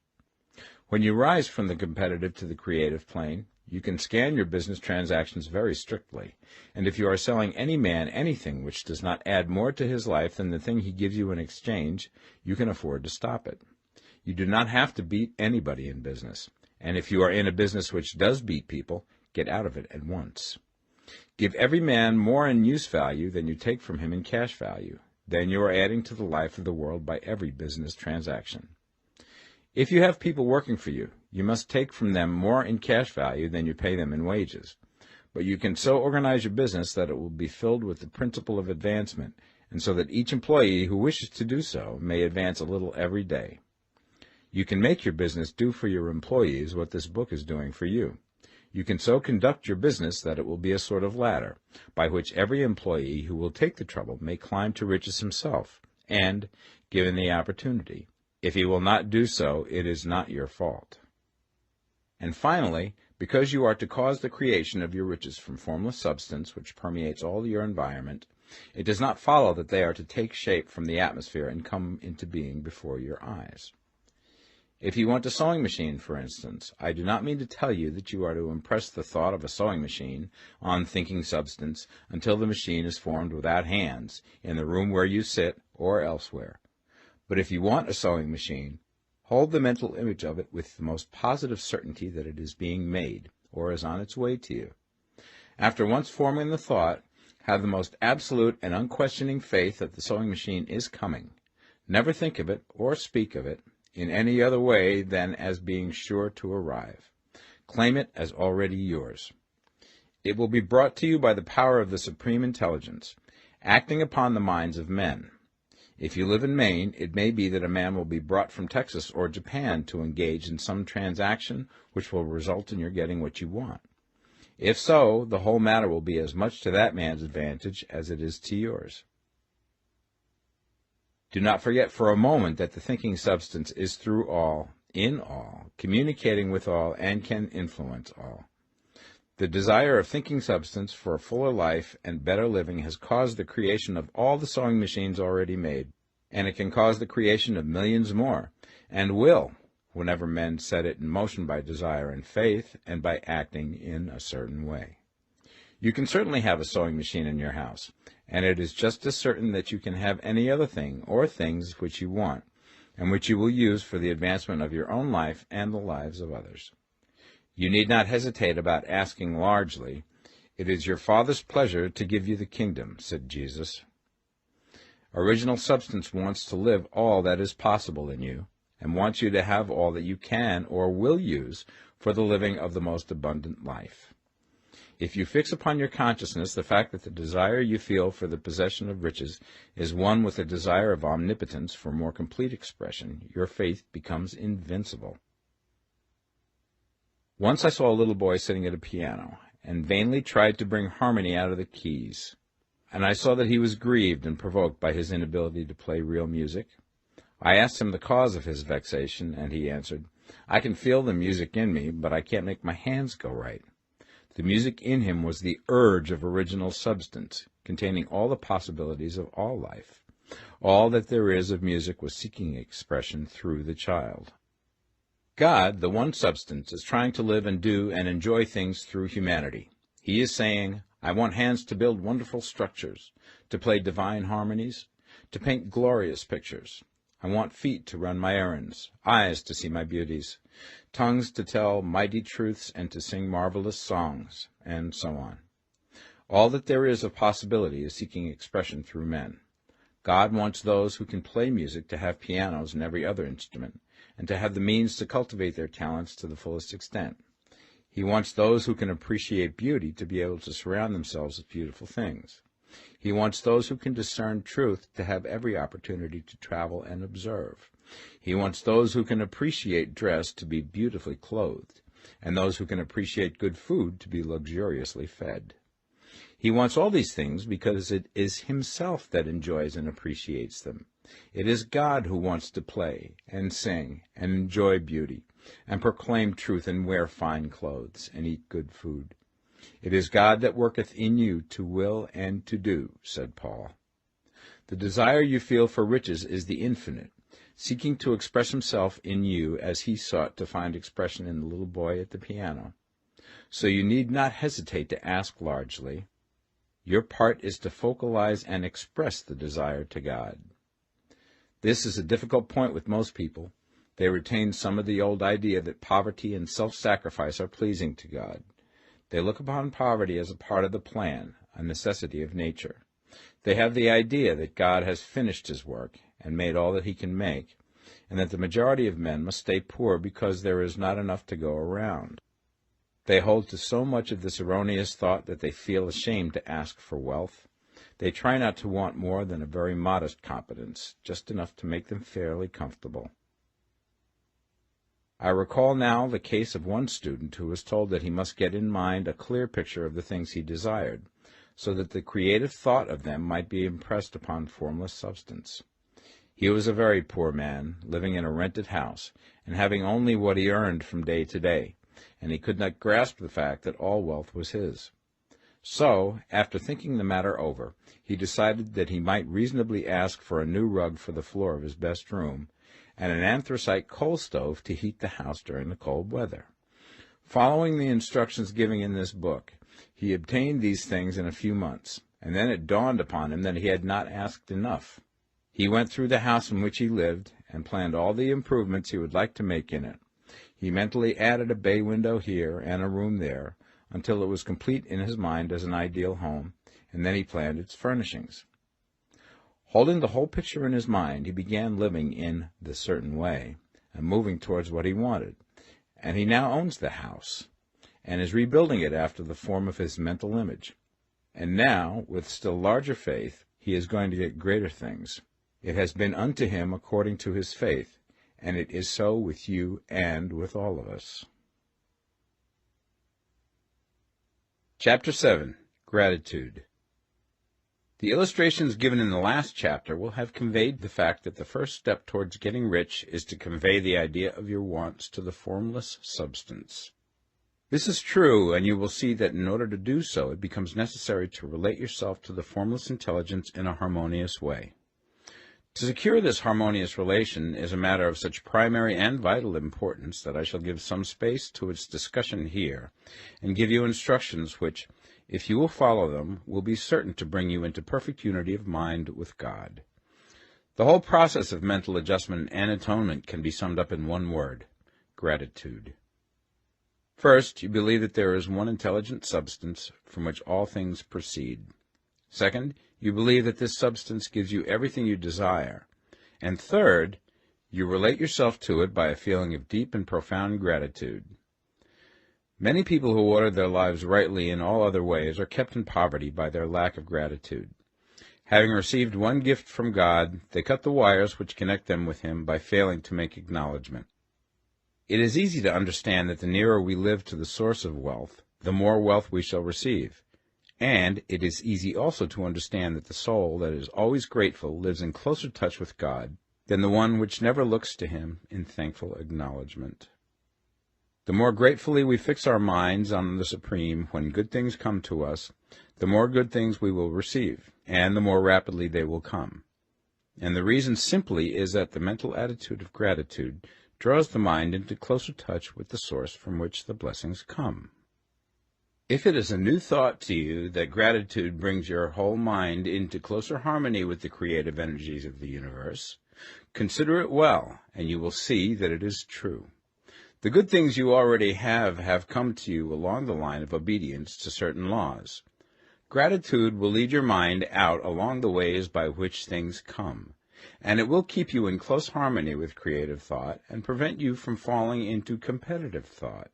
When you rise from the competitive to the creative plane, you can scan your business transactions very strictly, and if you are selling any man anything which does not add more to his life than the thing he gives you in exchange, you can afford to stop it. You do not have to beat anybody in business, and if you are in a business which does beat people, get out of it at once. Give every man more in use value than you take from him in cash value. Then you are adding to the life of the world by every business transaction. If you have people working for you, you must take from them more in cash value than you pay them in wages. But you can so organize your business that it will be filled with the principle of advancement, and so that each employee who wishes to do so may advance a little every day. You can make your business do for your employees what this book is doing for you. You can so conduct your business that it will be a sort of ladder, by which every employee who will take the trouble may climb to riches himself, and, given the opportunity, if he will not do so, it is not your fault. And finally, because you are to cause the creation of your riches from formless substance which permeates all your environment, it does not follow that they are to take shape from the atmosphere and come into being before your eyes. If you want a sewing machine, for instance, I do not mean to tell you that you are to impress the thought of a sewing machine on thinking substance until the machine is formed without hands, in the room where you sit or elsewhere. But if you want a sewing machine, hold the mental image of it with the most positive certainty that it is being made, or is on its way to you. After once forming the thought, have the most absolute and unquestioning faith that the sewing machine is coming. Never think of it, or speak of it, in any other way than as being sure to arrive. Claim it as already yours. It will be brought to you by the power of the Supreme Intelligence, acting upon the minds of men. If you live in Maine, it may be that a man will be brought from Texas or Japan to engage in some transaction which will result in your getting what you want. If so, the whole matter will be as much to that man's advantage as it is to yours. Do not forget for a moment that the thinking substance is through all, in all, communicating with all, and can influence all. The desire of thinking substance for a fuller life and better living has caused the creation of all the sewing machines already made, and it can cause the creation of millions more, and will, whenever men set it in motion by desire and faith, and by acting in a certain way. You can certainly have a sewing machine in your house, and it is just as certain that you can have any other thing or things which you want, and which you will use for the advancement of your own life and the lives of others. You need not hesitate about asking largely. It is your Father's pleasure to give you the kingdom, said Jesus. Original substance wants to live all that is possible in you, and wants you to have all that you can or will use for the living of the most abundant life. If you fix upon your consciousness the fact that the desire you feel for the possession of riches is one with a desire of omnipotence for more complete expression, your faith becomes invincible. Once I saw a little boy sitting at a piano, and vainly tried to bring harmony out of the keys, and I saw that he was grieved and provoked by his inability to play real music. I asked him the cause of his vexation, and he answered, "I can feel the music in me, but I can't make my hands go right." The music in him was the urge of original substance, containing all the possibilities of all life. All that there is of music was seeking expression through the child. God, the one substance, is trying to live and do and enjoy things through humanity. He is saying, I want hands to build wonderful structures, to play divine harmonies, to paint glorious pictures. I want feet to run my errands, eyes to see my beauties, tongues to tell mighty truths and to sing marvelous songs, and so on. All that there is of possibility is seeking expression through men. God wants those who can play music to have pianos and every other instrument, and to have the means to cultivate their talents to the fullest extent. He wants those who can appreciate beauty to be able to surround themselves with beautiful things. He wants those who can discern truth to have every opportunity to travel and observe. He wants those who can appreciate dress to be beautifully clothed, and those who can appreciate good food to be luxuriously fed. He wants all these things because it is himself that enjoys and appreciates them. It is God who wants to play and sing and enjoy beauty and proclaim truth and wear fine clothes and eat good food. It is God that worketh in you to will and to do, said Paul. The desire you feel for riches is the infinite, seeking to express himself in you as he sought to find expression in the little boy at the piano. So you need not hesitate to ask largely. Your part is to focalize and express the desire to God. This is a difficult point with most people. They retain some of the old idea that poverty and self-sacrifice are pleasing to God. They look upon poverty as a part of the plan, a necessity of nature. They have the idea that God has finished his work and made all that he can make, and that the majority of men must stay poor because there is not enough to go around. They hold to so much of this erroneous thought that they feel ashamed to ask for wealth. They try not to want more than a very modest competence, just enough to make them fairly comfortable. I recall now the case of one student who was told that he must get in mind a clear picture of the things he desired, so that the creative thought of them might be impressed upon formless substance. He was a very poor man, living in a rented house, and having only what he earned from day to day, and he could not grasp the fact that all wealth was his. So, after thinking the matter over, he decided that he might reasonably ask for a new rug for the floor of his best room, and an anthracite coal stove to heat the house during the cold weather. Following the instructions given in this book, he obtained these things in a few months, and then it dawned upon him that he had not asked enough. He went through the house in which he lived, and planned all the improvements he would like to make in it. He mentally added a bay window here and a room there, until it was complete in his mind as an ideal home, and then he planned its furnishings. Holding the whole picture in his mind, he began living in the certain way, and moving towards what he wanted, and he now owns the house, and is rebuilding it after the form of his mental image. And now, with still larger faith, he is going to get greater things. It has been unto him according to his faith, and it is so with you and with all of us. Chapter 7. Gratitude. The illustrations given in the last chapter will have conveyed the fact that the first step towards getting rich is to convey the idea of your wants to the formless substance. This is true, and you will see that in order to do so, it becomes necessary to relate yourself to the formless intelligence in a harmonious way. To secure this harmonious relation is a matter of such primary and vital importance that I shall give some space to its discussion here, and give you instructions which, if you will follow them, will be certain to bring you into perfect unity of mind with God. The whole process of mental adjustment and atonement can be summed up in one word: gratitude. First, you believe that there is one intelligent substance from which all things proceed. Second, you believe that this substance gives you everything you desire. And third, you relate yourself to it by a feeling of deep and profound gratitude. Many people who order their lives rightly in all other ways are kept in poverty by their lack of gratitude. Having received one gift from God, they cut the wires which connect them with him by failing to make acknowledgment. It is easy to understand that the nearer we live to the source of wealth, the more wealth we shall receive. And it is easy also to understand that the soul that is always grateful lives in closer touch with God than the one which never looks to him in thankful acknowledgment. The more gratefully we fix our minds on the Supreme when good things come to us, the more good things we will receive, and the more rapidly they will come. And the reason simply is that the mental attitude of gratitude draws the mind into closer touch with the source from which the blessings come. If it is a new thought to you that gratitude brings your whole mind into closer harmony with the creative energies of the universe, Consider it well, and you will see that it is true. The good things you already have come to you along the line of obedience to certain laws. Gratitude will lead your mind out along the ways by which things come, and it will keep you in close harmony with creative thought and prevent you from falling into competitive thought.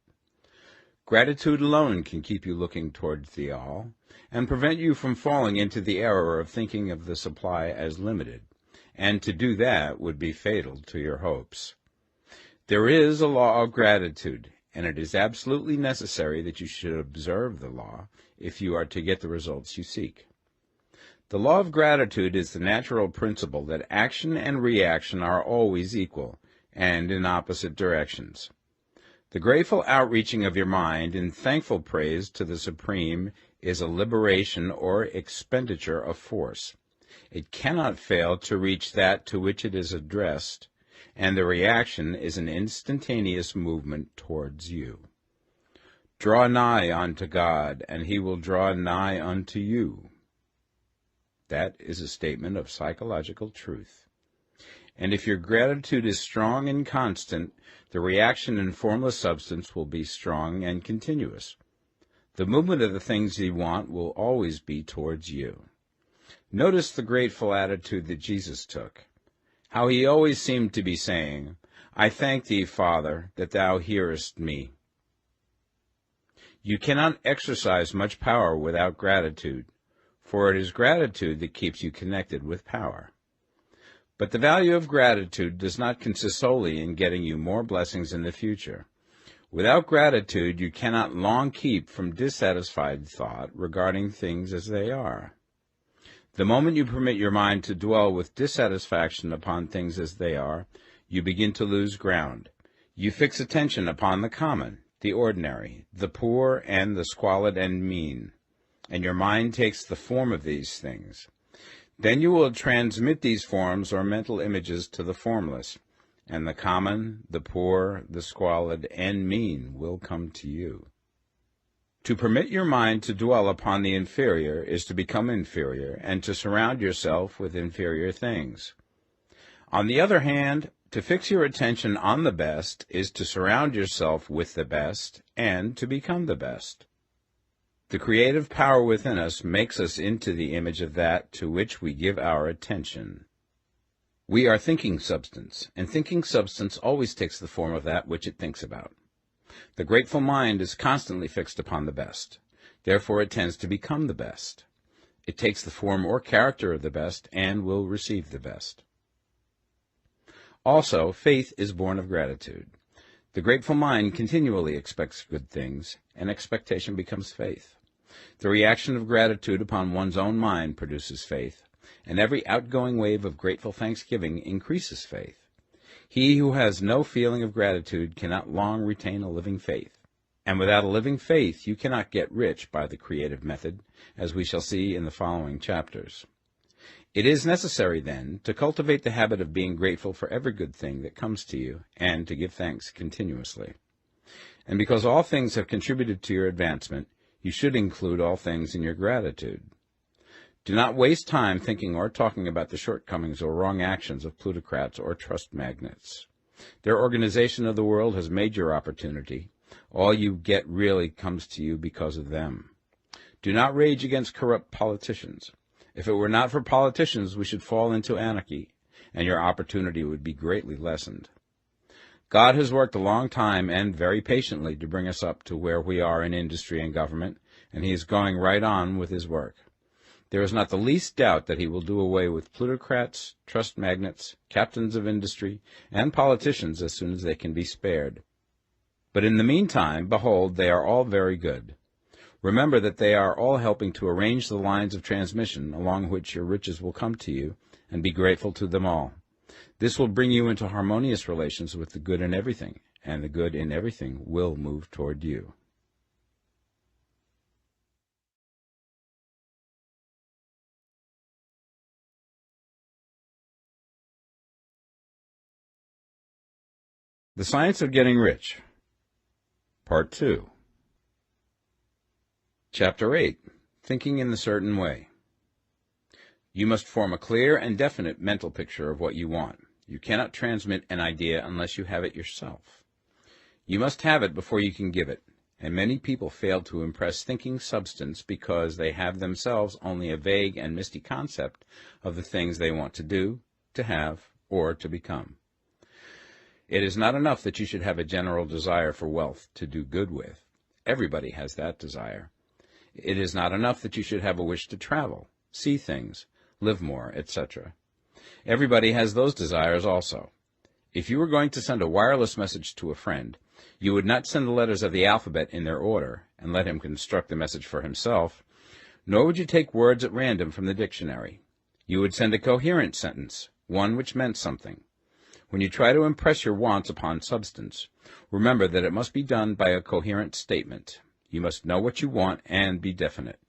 Gratitude alone can keep you looking towards the all, and prevent you from falling into the error of thinking of the supply as limited, and to do that would be fatal to your hopes. There is a law of gratitude, and it is absolutely necessary that you should observe the law if you are to get the results you seek. The law of gratitude is the natural principle that action and reaction are always equal, and in opposite directions. The grateful outreaching of your mind in thankful praise to the Supreme is a liberation or expenditure of force. It cannot fail to reach that to which it is addressed, and the reaction is an instantaneous movement towards you. Draw nigh unto God, and he will draw nigh unto you. That is a statement of psychological truth. And if your gratitude is strong and constant, the reaction in formless substance will be strong and continuous. The movement of the things you want will always be towards you. Notice the grateful attitude that Jesus took, how he always seemed to be saying, I thank thee, Father, that thou hearest me. You cannot exercise much power without gratitude, for it is gratitude that keeps you connected with power. But the value of gratitude does not consist solely in getting you more blessings in the future. Without gratitude, you cannot long keep from dissatisfied thought regarding things as they are. The moment you permit your mind to dwell with dissatisfaction upon things as they are, you begin to lose ground. You fix attention upon the common, the ordinary, the poor, and the squalid and mean, and your mind takes the form of these things. Then you will transmit these forms or mental images to the formless, and the common, the poor, the squalid, and mean will come to you. To permit your mind to dwell upon the inferior is to become inferior, and to surround yourself with inferior things. On the other hand, to fix your attention on the best is to surround yourself with the best, and to become the best. The creative power within us makes us into the image of that to which we give our attention. We are thinking substance, and thinking substance always takes the form of that which it thinks about. The grateful mind is constantly fixed upon the best. Therefore it tends to become the best. It takes the form or character of the best and will receive the best. Also, faith is born of gratitude. The grateful mind continually expects good things, and expectation becomes faith. The reaction of gratitude upon one's own mind produces faith, and every outgoing wave of grateful thanksgiving increases faith. He who has no feeling of gratitude cannot long retain a living faith, and without a living faith you cannot get rich by the creative method, as we shall see in the following chapters. It is necessary, then, to cultivate the habit of being grateful for every good thing that comes to you, and to give thanks continuously. And because all things have contributed to your advancement, you should include all things in your gratitude. Do not waste time thinking or talking about the shortcomings or wrong actions of plutocrats or trust magnates. Their organization of the world has made your opportunity. All you get really comes to you because of them. Do not rage against corrupt politicians. If it were not for politicians, we should fall into anarchy, and your opportunity would be greatly lessened. God has worked a long time and very patiently to bring us up to where we are in industry and government, and he is going right on with his work. There is not the least doubt that he will do away with plutocrats, trust magnates, captains of industry, and politicians as soon as they can be spared. But in the meantime, behold, they are all very good. Remember that they are all helping to arrange the lines of transmission along which your riches will come to you, and be grateful to them all. This will bring you into harmonious relations with the good in everything, and the good in everything will move toward you. The Science of Getting Rich, Part 2. Chapter 8. Thinking in the Certain Way. You must form a clear and definite mental picture of what you want. You cannot transmit an idea unless you have it yourself. You must have it before you can give it, and many people fail to impress thinking substance because they have themselves only a vague and misty concept of the things they want to do, to have, or to become. It is not enough that you should have a general desire for wealth to do good with. Everybody has that desire. It is not enough that you should have a wish to travel, see things, live more, etc. Everybody has those desires also. If you were going to send a wireless message to a friend, you would not send the letters of the alphabet in their order and let him construct the message for himself, nor would you take words at random from the dictionary. You would send a coherent sentence, one which meant something. When you try to impress your wants upon substance, remember that it must be done by a coherent statement. You must know what you want and be definite.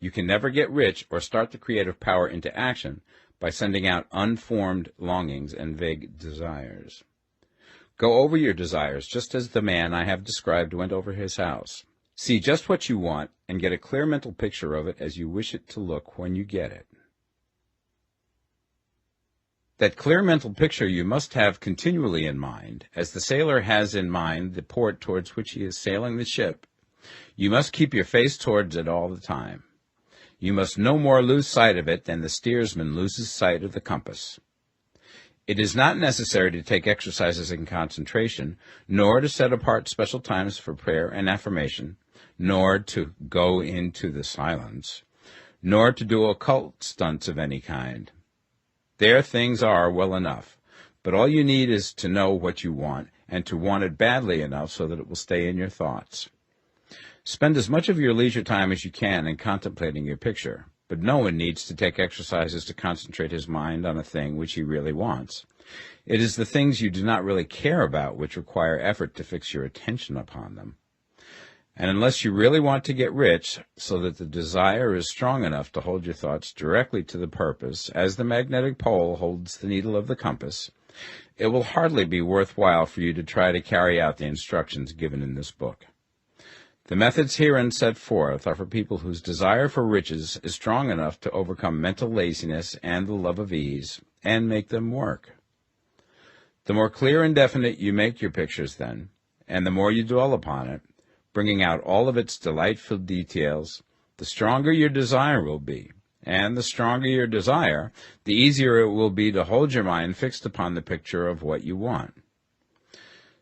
You can never get rich or start the creative power into action by sending out unformed longings and vague desires. Go over your desires just as the man I have described went over his house. See just what you want and get a clear mental picture of it as you wish it to look when you get it. That clear mental picture you must have continually in mind, as the sailor has in mind the port towards which he is sailing the ship. You must keep your face towards it all the time. You must no more lose sight of it than the steersman loses sight of the compass. It is not necessary to take exercises in concentration, nor to set apart special times for prayer and affirmation, nor to go into the silence, nor to do occult stunts of any kind. There things are well enough, but all you need is to know what you want, and to want it badly enough so that it will stay in your thoughts. Spend as much of your leisure time as you can in contemplating your picture, but no one needs to take exercises to concentrate his mind on a thing which he really wants. It is the things you do not really care about which require effort to fix your attention upon them. And unless you really want to get rich, so that the desire is strong enough to hold your thoughts directly to the purpose, as the magnetic pole holds the needle of the compass, it will hardly be worthwhile for you to try to carry out the instructions given in this book. The methods herein set forth are for people whose desire for riches is strong enough to overcome mental laziness and the love of ease, and make them work. The more clear and definite you make your pictures then, and the more you dwell upon it, bringing out all of its delightful details, the stronger your desire will be, and the stronger your desire, the easier it will be to hold your mind fixed upon the picture of what you want.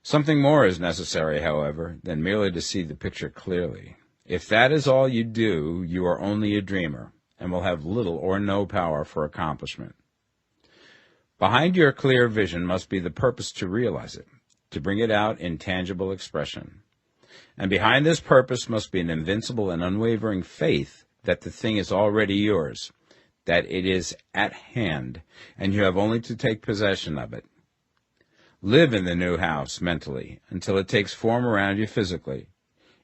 Something more is necessary, however, than merely to see the picture clearly. If that is all you do, you are only a dreamer, and will have little or no power for accomplishment. Behind your clear vision must be the purpose to realize it, to bring it out in tangible expression. And behind this purpose must be an invincible and unwavering faith that the thing is already yours, that it is at hand, and you have only to take possession of it. Live in the new house mentally until it takes form around you physically.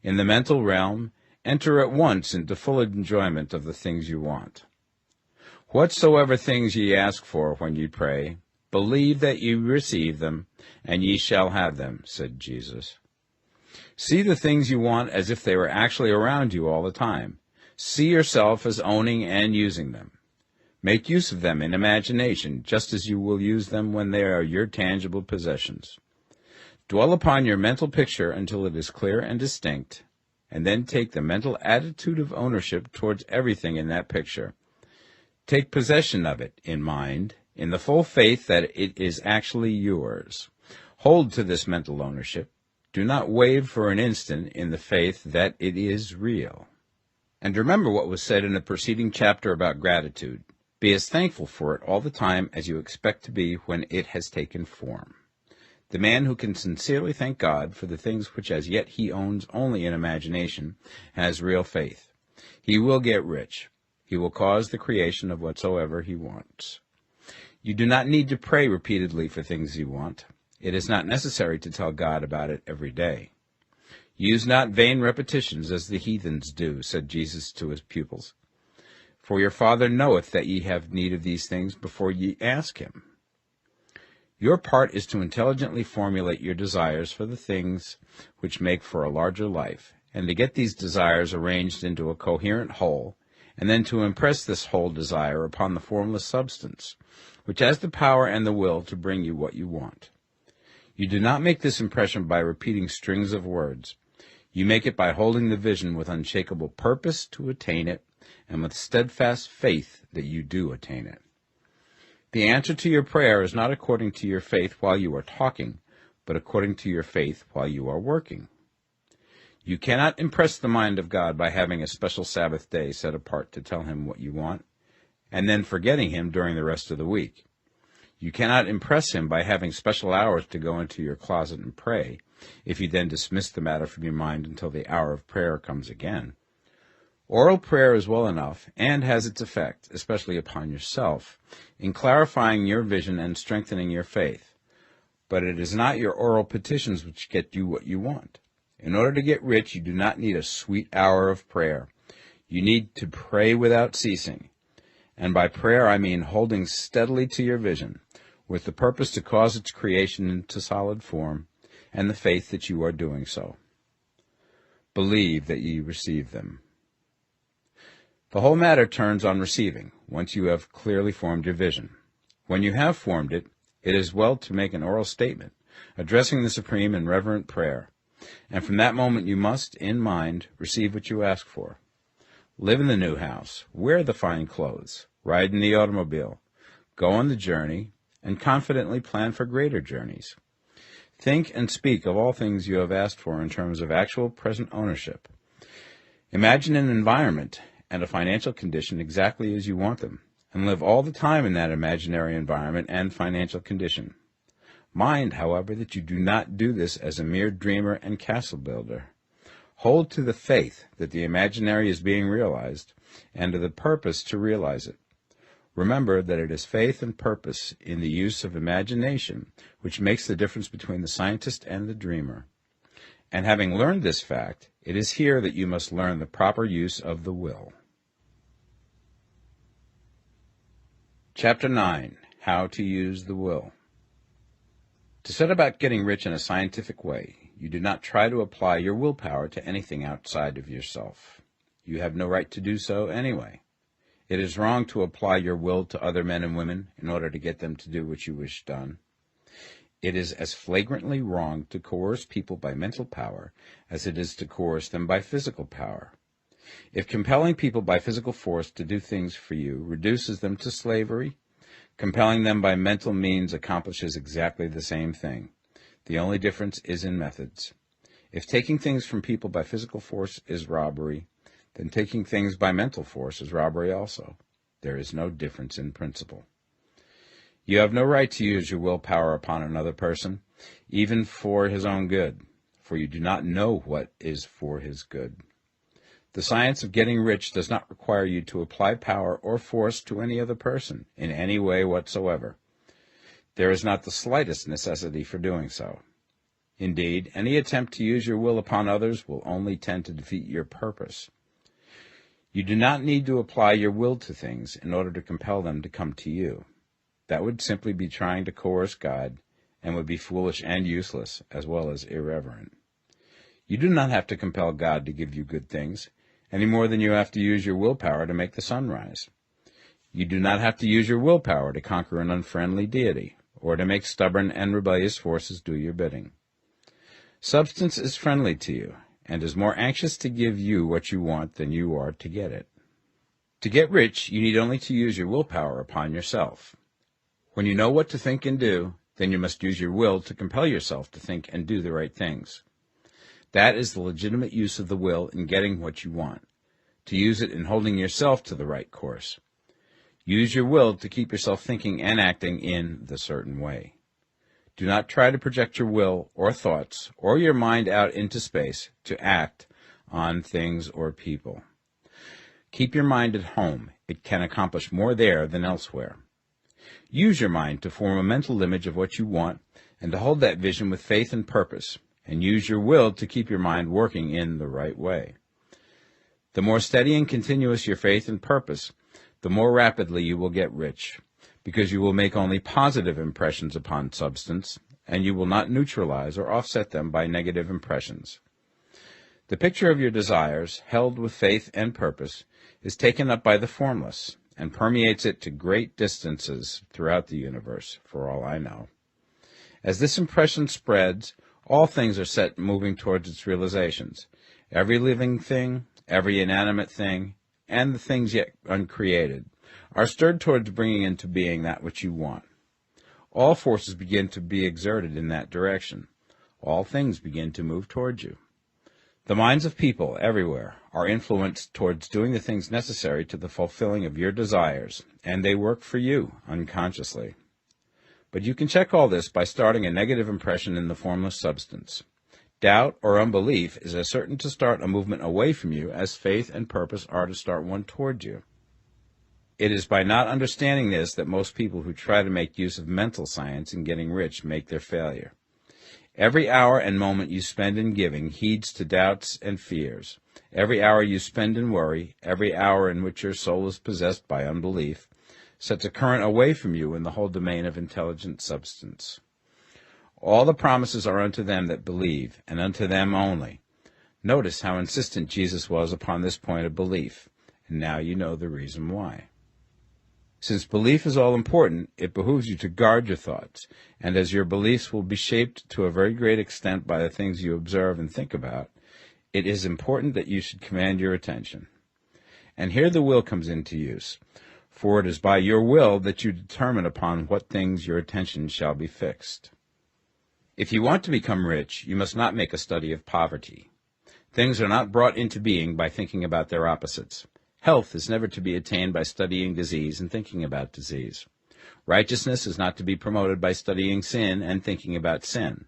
In the mental realm, enter at once into full enjoyment of the things you want. Whatsoever things ye ask for when ye pray, believe that ye receive them, and ye shall have them, said Jesus. See the things you want as if they were actually around you all the time. See yourself as owning and using them. Make use of them in imagination, just as you will use them when they are your tangible possessions. Dwell upon your mental picture until it is clear and distinct, and then take the mental attitude of ownership towards everything in that picture. Take possession of it in mind, in the full faith that it is actually yours. Hold to this mental ownership. Do not waver for an instant in the faith that it is real. And remember what was said in the preceding chapter about gratitude. Be as thankful for it all the time as you expect to be when it has taken form. The man who can sincerely thank God for the things which as yet he owns only in imagination has real faith. He will get rich. He will cause the creation of whatsoever he wants. You do not need to pray repeatedly for things you want. It is not necessary to tell God about it every day. Use not vain repetitions as the heathens do, said Jesus to his pupils. For your Father knoweth that ye have need of these things before ye ask him. Your part is to intelligently formulate your desires for the things which make for a larger life, and to get these desires arranged into a coherent whole, and then to impress this whole desire upon the formless substance, which has the power and the will to bring you what you want. You do not make this impression by repeating strings of words. You make it by holding the vision with unshakable purpose to attain it, and with steadfast faith that you do attain it. The answer to your prayer is not according to your faith while you are talking, but according to your faith while you are working. You cannot impress the mind of God by having a special Sabbath day set apart to tell him what you want, and then forgetting him during the rest of the week. You cannot impress him by having special hours to go into your closet and pray, if you then dismiss the matter from your mind until the hour of prayer comes again. Oral prayer is well enough, and has its effect, especially upon yourself, in clarifying your vision and strengthening your faith. But it is not your oral petitions which get you what you want. In order to get rich, you do not need a sweet hour of prayer. You need to pray without ceasing. And by prayer I mean holding steadily to your vision, with the purpose to cause its creation into solid form, and the faith that you are doing so. Believe that ye receive them. The whole matter turns on receiving, once you have clearly formed your vision. When you have formed it, it is well to make an oral statement, addressing the Supreme in reverent prayer, and from that moment you must, in mind, receive what you ask for. Live in the new house, wear the fine clothes, ride in the automobile, go on the journey, and confidently plan for greater journeys. Think and speak of all things you have asked for in terms of actual present ownership. Imagine an environment and a financial condition exactly as you want them, and live all the time in that imaginary environment and financial condition. Mind, however, that you do not do this as a mere dreamer and castle builder. Hold to the faith that the imaginary is being realized, and to the purpose to realize it. Remember that it is faith and purpose in the use of imagination which makes the difference between the scientist and the dreamer. And having learned this fact, it is here that you must learn the proper use of the will. Chapter 9. How to Use the Will. To set about getting rich in a scientific way, you do not try to apply your willpower to anything outside of yourself. You have no right to do so anyway. It is wrong to apply your will to other men and women in order to get them to do what you wish done. It is as flagrantly wrong to coerce people by mental power as it is to coerce them by physical power. If compelling people by physical force to do things for you reduces them to slavery, compelling them by mental means accomplishes exactly the same thing. The only difference is in methods. If taking things from people by physical force is robbery, then taking things by mental force is robbery also. There is no difference in principle. You have no right to use your willpower upon another person, even for his own good, for you do not know what is for his good. The science of getting rich does not require you to apply power or force to any other person in any way whatsoever. There is not the slightest necessity for doing so. Indeed, any attempt to use your will upon others will only tend to defeat your purpose. You do not need to apply your will to things in order to compel them to come to you. That would simply be trying to coerce God, and would be foolish and useless, as well as irreverent. You do not have to compel God to give you good things, any more than you have to use your willpower to make the sun rise. You do not have to use your willpower to conquer an unfriendly deity, or to make stubborn and rebellious forces do your bidding. Substance is friendly to you, and is more anxious to give you what you want than you are to get it. To get rich, you need only to use your willpower upon yourself. When you know what to think and do, then you must use your will to compel yourself to think and do the right things. That is the legitimate use of the will in getting what you want, to use it in holding yourself to the right course. Use your will to keep yourself thinking and acting in the certain way. Do not try to project your will or thoughts or your mind out into space to act on things or people. Keep your mind at home. It can accomplish more there than elsewhere. Use your mind to form a mental image of what you want and to hold that vision with faith and purpose, and use your will to keep your mind working in the right way. The more steady and continuous your faith and purpose, the more rapidly you will get rich, because you will make only positive impressions upon substance, and you will not neutralize or offset them by negative impressions. The picture of your desires, held with faith and purpose, is taken up by the formless and permeates it to great distances throughout the universe, for all I know. As this impression spreads, all things are set moving towards its realizations. Every living thing, every inanimate thing, and the things yet uncreated are stirred towards bringing into being that which you want. All forces begin to be exerted in that direction. All things begin to move towards you. The minds of people everywhere are influenced towards doing the things necessary to the fulfilling of your desires, and they work for you unconsciously. But you can check all this by starting a negative impression in the formless substance. Doubt or unbelief is as certain to start a movement away from you as faith and purpose are to start one toward you. It is by not understanding this that most people who try to make use of mental science in getting rich make their failure. Every hour and moment you spend in giving heeds to doubts and fears. Every hour you spend in worry, every hour in which your soul is possessed by unbelief, sets a current away from you in the whole domain of intelligent substance. All the promises are unto them that believe, and unto them only. Notice how insistent Jesus was upon this point of belief, and now you know the reason why. Since belief is all important, it behooves you to guard your thoughts, and as your beliefs will be shaped to a very great extent by the things you observe and think about, it is important that you should command your attention. And here the will comes into use, for it is by your will that you determine upon what things your attention shall be fixed. If you want to become rich, you must not make a study of poverty. Things are not brought into being by thinking about their opposites. Health is never to be attained by studying disease and thinking about disease. Righteousness is not to be promoted by studying sin and thinking about sin.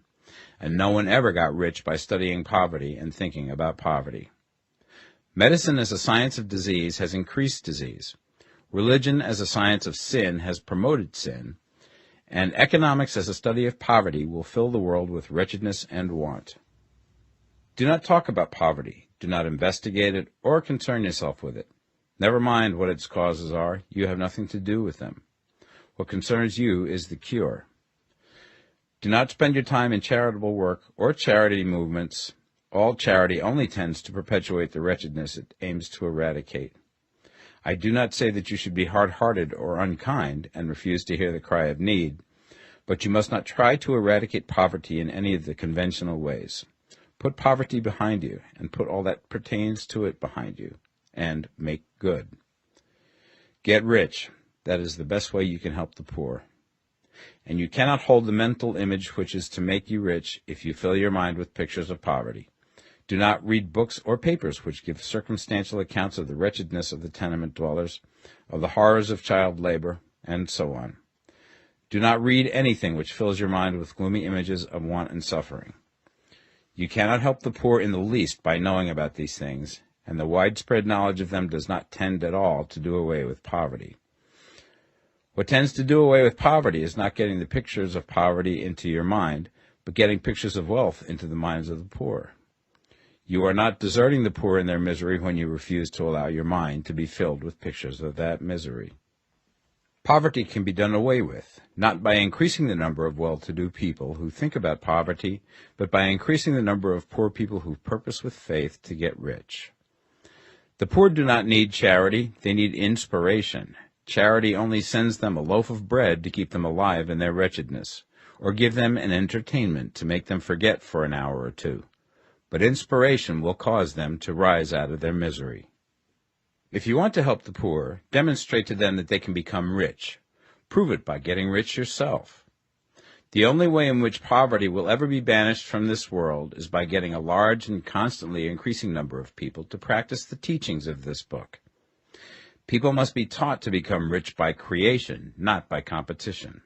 And no one ever got rich by studying poverty and thinking about poverty. Medicine as a science of disease has increased disease. Religion as a science of sin has promoted sin. And economics as a study of poverty will fill the world with wretchedness and want. Do not talk about poverty. Do not investigate it or concern yourself with it. Never mind what its causes are. You have nothing to do with them. What concerns you is the cure. Do not spend your time in charitable work or charity movements. All charity only tends to perpetuate the wretchedness it aims to eradicate. I do not say that you should be hard-hearted or unkind and refuse to hear the cry of need, but you must not try to eradicate poverty in any of the conventional ways. Put poverty behind you, and put all that pertains to it behind you, and make good. Get rich. That is the best way you can help the poor. And you cannot hold the mental image which is to make you rich if you fill your mind with pictures of poverty. Do not read books or papers which give circumstantial accounts of the wretchedness of the tenement dwellers, of the horrors of child labor, and so on. Do not read anything which fills your mind with gloomy images of want and suffering. You cannot help the poor in the least by knowing about these things, and the widespread knowledge of them does not tend at all to do away with poverty. What tends to do away with poverty is not getting the pictures of poverty into your mind, but getting pictures of wealth into the minds of the poor. You are not deserting the poor in their misery when you refuse to allow your mind to be filled with pictures of that misery. Poverty can be done away with, not by increasing the number of well-to-do people who think about poverty, but by increasing the number of poor people who purpose with faith to get rich. The poor do not need charity, they need inspiration. Charity only sends them a loaf of bread to keep them alive in their wretchedness, or give them an entertainment to make them forget for an hour or two. But inspiration will cause them to rise out of their misery. If you want to help the poor, demonstrate to them that they can become rich. Prove it by getting rich yourself. The only way in which poverty will ever be banished from this world is by getting a large and constantly increasing number of people to practice the teachings of this book. People must be taught to become rich by creation, not by competition.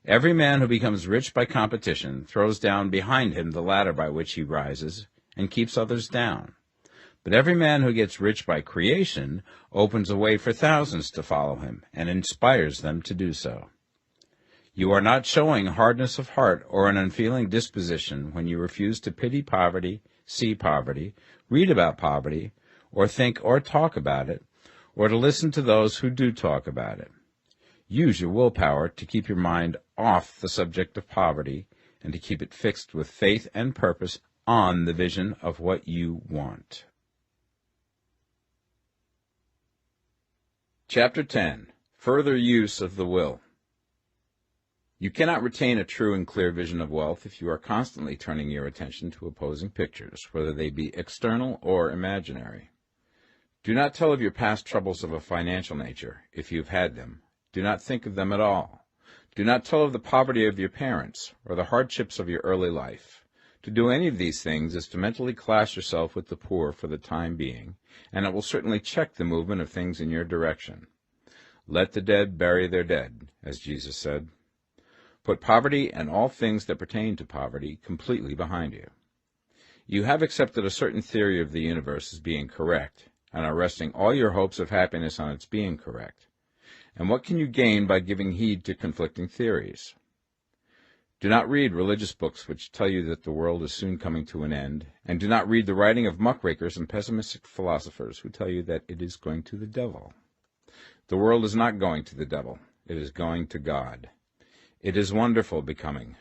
Every man who becomes rich by competition throws down behind him the ladder by which he rises and keeps others down. But every man who gets rich by creation opens a way for thousands to follow him and inspires them to do so. You are not showing hardness of heart or an unfeeling disposition when you refuse to pity poverty, see poverty, read about poverty, or think or talk about it, or to listen to those who do talk about it. Use your willpower to keep your mind off the subject of poverty and to keep it fixed with faith and purpose on the vision of what you want. Chapter 10. Further Use of the Will. You cannot retain a true and clear vision of wealth if you are constantly turning your attention to opposing pictures, whether they be external or imaginary. Do not tell of your past troubles of a financial nature, if you have had them. Do not think of them at all. Do not tell of the poverty of your parents, or the hardships of your early life. To do any of these things is to mentally class yourself with the poor for the time being, and it will certainly check the movement of things in your direction. Let the dead bury their dead, as Jesus said. Put poverty and all things that pertain to poverty completely behind you. You have accepted a certain theory of the universe as being correct, and are resting all your hopes of happiness on its being correct. And what can you gain by giving heed to conflicting theories? Do not read religious books which tell you that the world is soon coming to an end, and do not read the writing of muckrakers and pessimistic philosophers who tell you that it is going to the devil. The world is not going to the devil. It is going to God. It is wonderful becoming.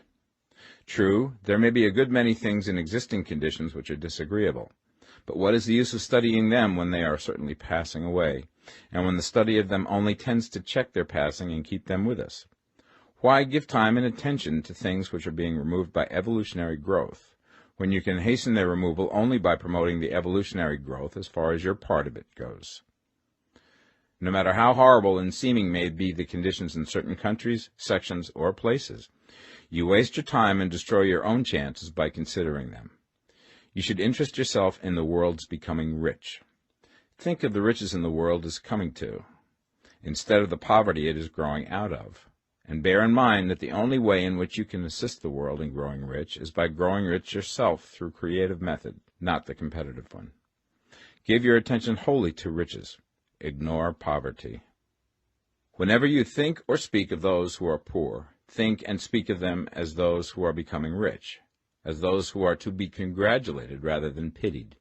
True, there may be a good many things in existing conditions which are disagreeable, but what is the use of studying them when they are certainly passing away, and when the study of them only tends to check their passing and keep them with us? Why give time and attention to things which are being removed by evolutionary growth, when you can hasten their removal only by promoting the evolutionary growth as far as your part of it goes? No matter how horrible and seeming may be the conditions in certain countries, sections, or places, you waste your time and destroy your own chances by considering them. You should interest yourself in the world's becoming rich. Think of the riches in the world as coming to, instead of the poverty it is growing out of. And bear in mind that the only way in which you can assist the world in growing rich is by growing rich yourself through creative method, not the competitive one. Give your attention wholly to riches. Ignore poverty. Whenever you think or speak of those who are poor, think and speak of them as those who are becoming rich, as those who are to be congratulated rather than pitied.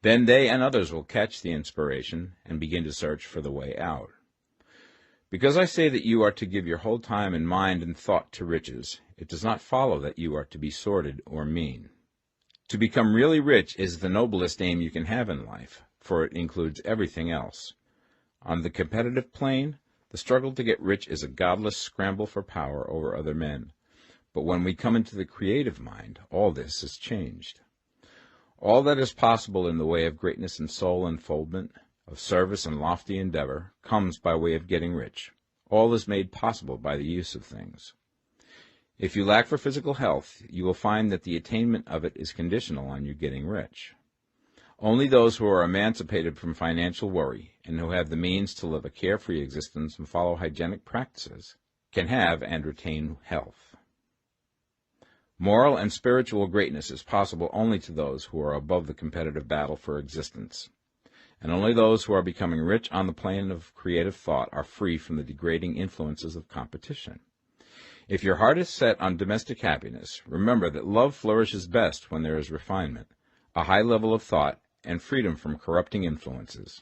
Then they and others will catch the inspiration and begin to search for the way out. Because I say that you are to give your whole time and mind and thought to riches, it does not follow that you are to be sordid or mean. To become really rich is the noblest aim you can have in life, for it includes everything else. On the competitive plane, the struggle to get rich is a godless scramble for power over other men. But when we come into the creative mind, all this is changed. All that is possible in the way of greatness and soul unfoldment, of service and lofty endeavor, comes by way of getting rich. All is made possible by the use of things. If you lack for physical health, you will find that the attainment of it is conditional on you getting rich. Only those who are emancipated from financial worry and who have the means to live a carefree existence and follow hygienic practices can have and retain health. Moral and spiritual greatness is possible only to those who are above the competitive battle for existence, and only those who are becoming rich on the plane of creative thought are free from the degrading influences of competition. If your heart is set on domestic happiness, remember that love flourishes best when there is refinement, a high level of thought, and freedom from corrupting influences.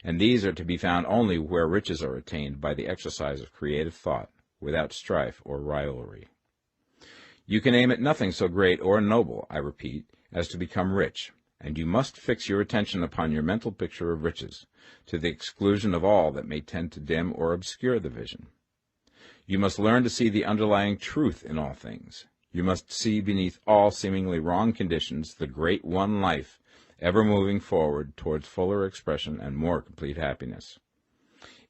And these are to be found only where riches are attained by the exercise of creative thought, without strife or rivalry. You can aim at nothing so great or noble, I repeat, as to become rich, and you must fix your attention upon your mental picture of riches, to the exclusion of all that may tend to dim or obscure the vision. You must learn to see the underlying truth in all things. You must see beneath all seemingly wrong conditions the great one life, ever moving forward towards fuller expression and more complete happiness.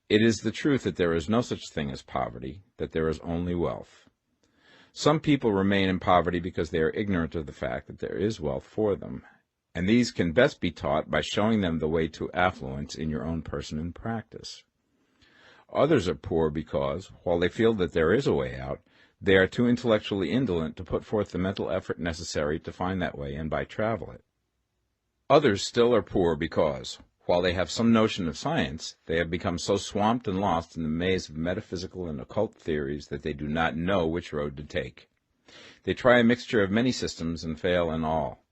It is the truth that there is no such thing as poverty, that there is only wealth. Some people remain in poverty because they are ignorant of the fact that there is wealth for them, and these can best be taught by showing them the way to affluence in your own person and practice. Others are poor because, while they feel that there is a way out, they are too intellectually indolent to put forth the mental effort necessary to find that way and by travel it. Others still are poor because, while they have some notion of science, they have become so swamped and lost in the maze of metaphysical and occult theories that they do not know which road to take. They try a mixture of many systems and fail in all.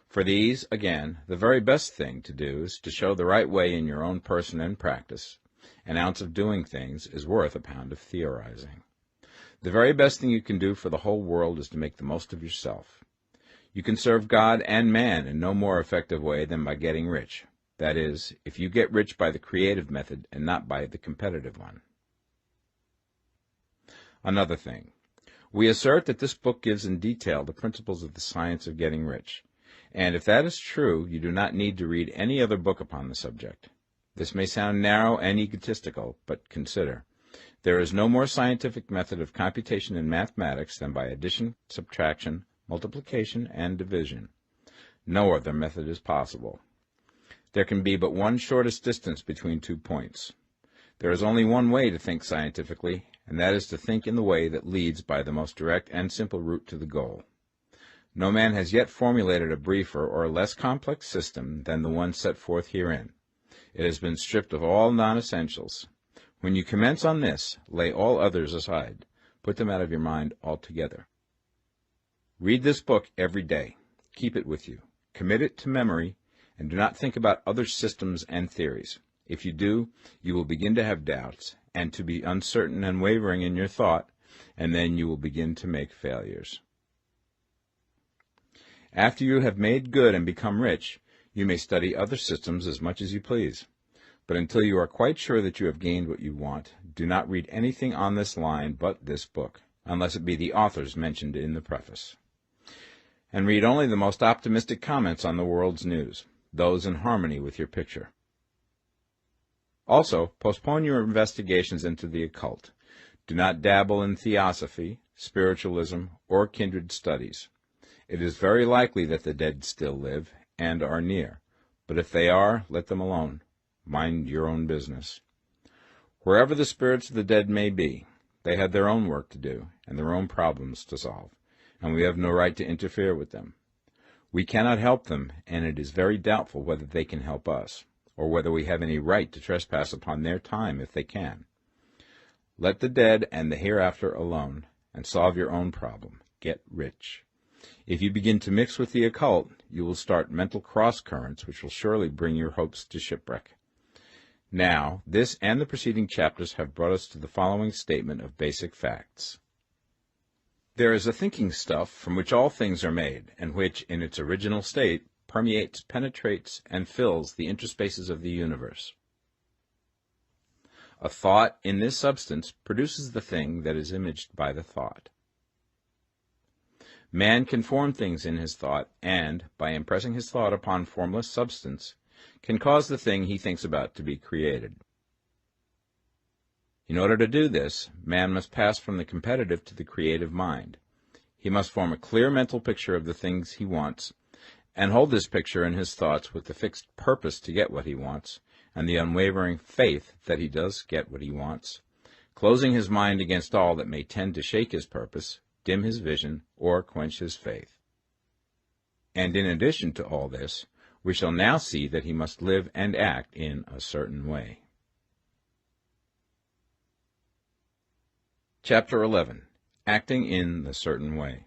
For these, again, the very best thing to do is to show the right way in your own person and practice. An ounce of doing things is worth a pound of theorizing. The very best thing you can do for the whole world is to make the most of yourself. You can serve God and man in no more effective way than by getting rich. That is, if you get rich by the creative method and not by the competitive one. Another thing. We assert that this book gives in detail the principles of the science of getting rich. And if that is true, you do not need to read any other book upon the subject. This may sound narrow and egotistical, but consider. There is no more scientific method of computation in mathematics than by addition, subtraction, multiplication, and division. No other method is possible. There can be but one shortest distance between 2 points. There is only one way to think scientifically, and that is to think in the way that leads by the most direct and simple route to the goal. No man has yet formulated a briefer or less complex system than the one set forth herein. It has been stripped of all non-essentials. When you commence on this, lay all others aside. Put them out of your mind altogether. Read this book every day. Keep it with you. Commit it to memory, and do not think about other systems and theories. If you do, you will begin to have doubts, and to be uncertain and wavering in your thought, and then you will begin to make failures. After you have made good and become rich, you may study other systems as much as you please. But until you are quite sure that you have gained what you want, do not read anything on this line but this book, unless it be the authors mentioned in the preface. And read only the most optimistic comments on the world's news, those in harmony with your picture. Also, postpone your investigations into the occult. Do not dabble in theosophy, spiritualism, or kindred studies. It is very likely that the dead still live and are near, but if they are, let them alone. Mind your own business. Wherever the spirits of the dead may be, they have their own work to do and their own problems to solve, and we have no right to interfere with them. We cannot help them, and it is very doubtful whether they can help us, or whether we have any right to trespass upon their time if they can. Let the dead and the hereafter alone, and solve your own problem. Get rich. If you begin to mix with the occult, you will start mental cross-currents which will surely bring your hopes to shipwreck. Now, this and the preceding chapters have brought us to the following statement of basic facts. There is a thinking stuff from which all things are made, and which, in its original state, permeates, penetrates, and fills the interspaces of the universe. A thought in this substance produces the thing that is imaged by the thought. Man can form things in his thought, and, by impressing his thought upon formless substance, can cause the thing he thinks about to be created. In order to do this, man must pass from the competitive to the creative mind. He must form a clear mental picture of the things he wants, and hold this picture in his thoughts with the fixed purpose to get what he wants, and the unwavering faith that he does get what he wants, closing his mind against all that may tend to shake his purpose, dim his vision, or quench his faith. And in addition to all this, we shall now see that he must live and act in a certain way. Chapter 11. Acting in the Certain Way.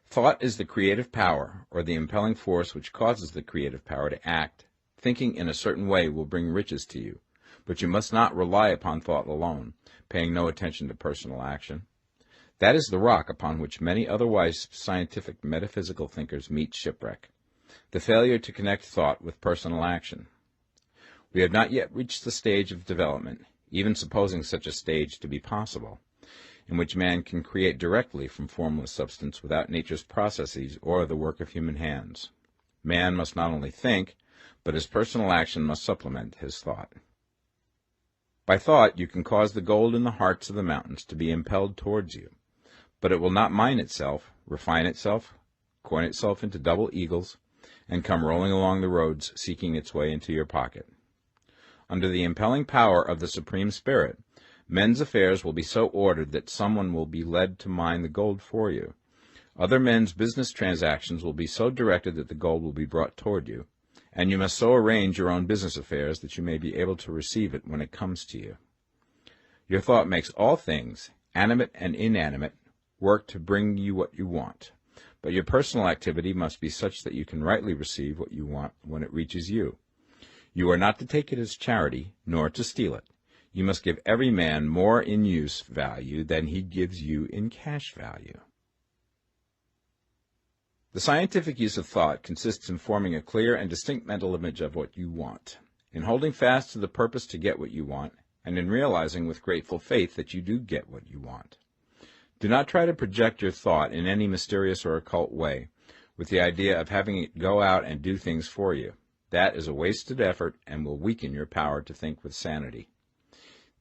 Thought is the creative power, or the impelling force which causes the creative power to act. Thinking in a certain way will bring riches to you, but you must not rely upon thought alone, paying no attention to personal action. That is the rock upon which many otherwise scientific metaphysical thinkers meet shipwreck, the failure to connect thought with personal action. We have not yet reached the stage of development, even supposing such a stage to be possible, in which man can create directly from formless substance without nature's processes or the work of human hands. Man must not only think, but his personal action must supplement his thought. By thought you can cause the gold in the hearts of the mountains to be impelled towards you, but it will not mine itself, refine itself, coin itself into double eagles, and come rolling along the roads seeking its way into your pocket. Under the impelling power of the Supreme Spirit, men's affairs will be so ordered that someone will be led to mine the gold for you. Other men's business transactions will be so directed that the gold will be brought toward you, and you must so arrange your own business affairs that you may be able to receive it when it comes to you. Your thought makes all things, animate and inanimate, work to bring you what you want, but your personal activity must be such that you can rightly receive what you want when it reaches you. You are not to take it as charity, nor to steal it. You must give every man more in use value than he gives you in cash value. The scientific use of thought consists in forming a clear and distinct mental image of what you want, in holding fast to the purpose to get what you want, and in realizing with grateful faith that you do get what you want. Do not try to project your thought in any mysterious or occult way, with the idea of having it go out and do things for you. That is a wasted effort and will weaken your power to think with sanity.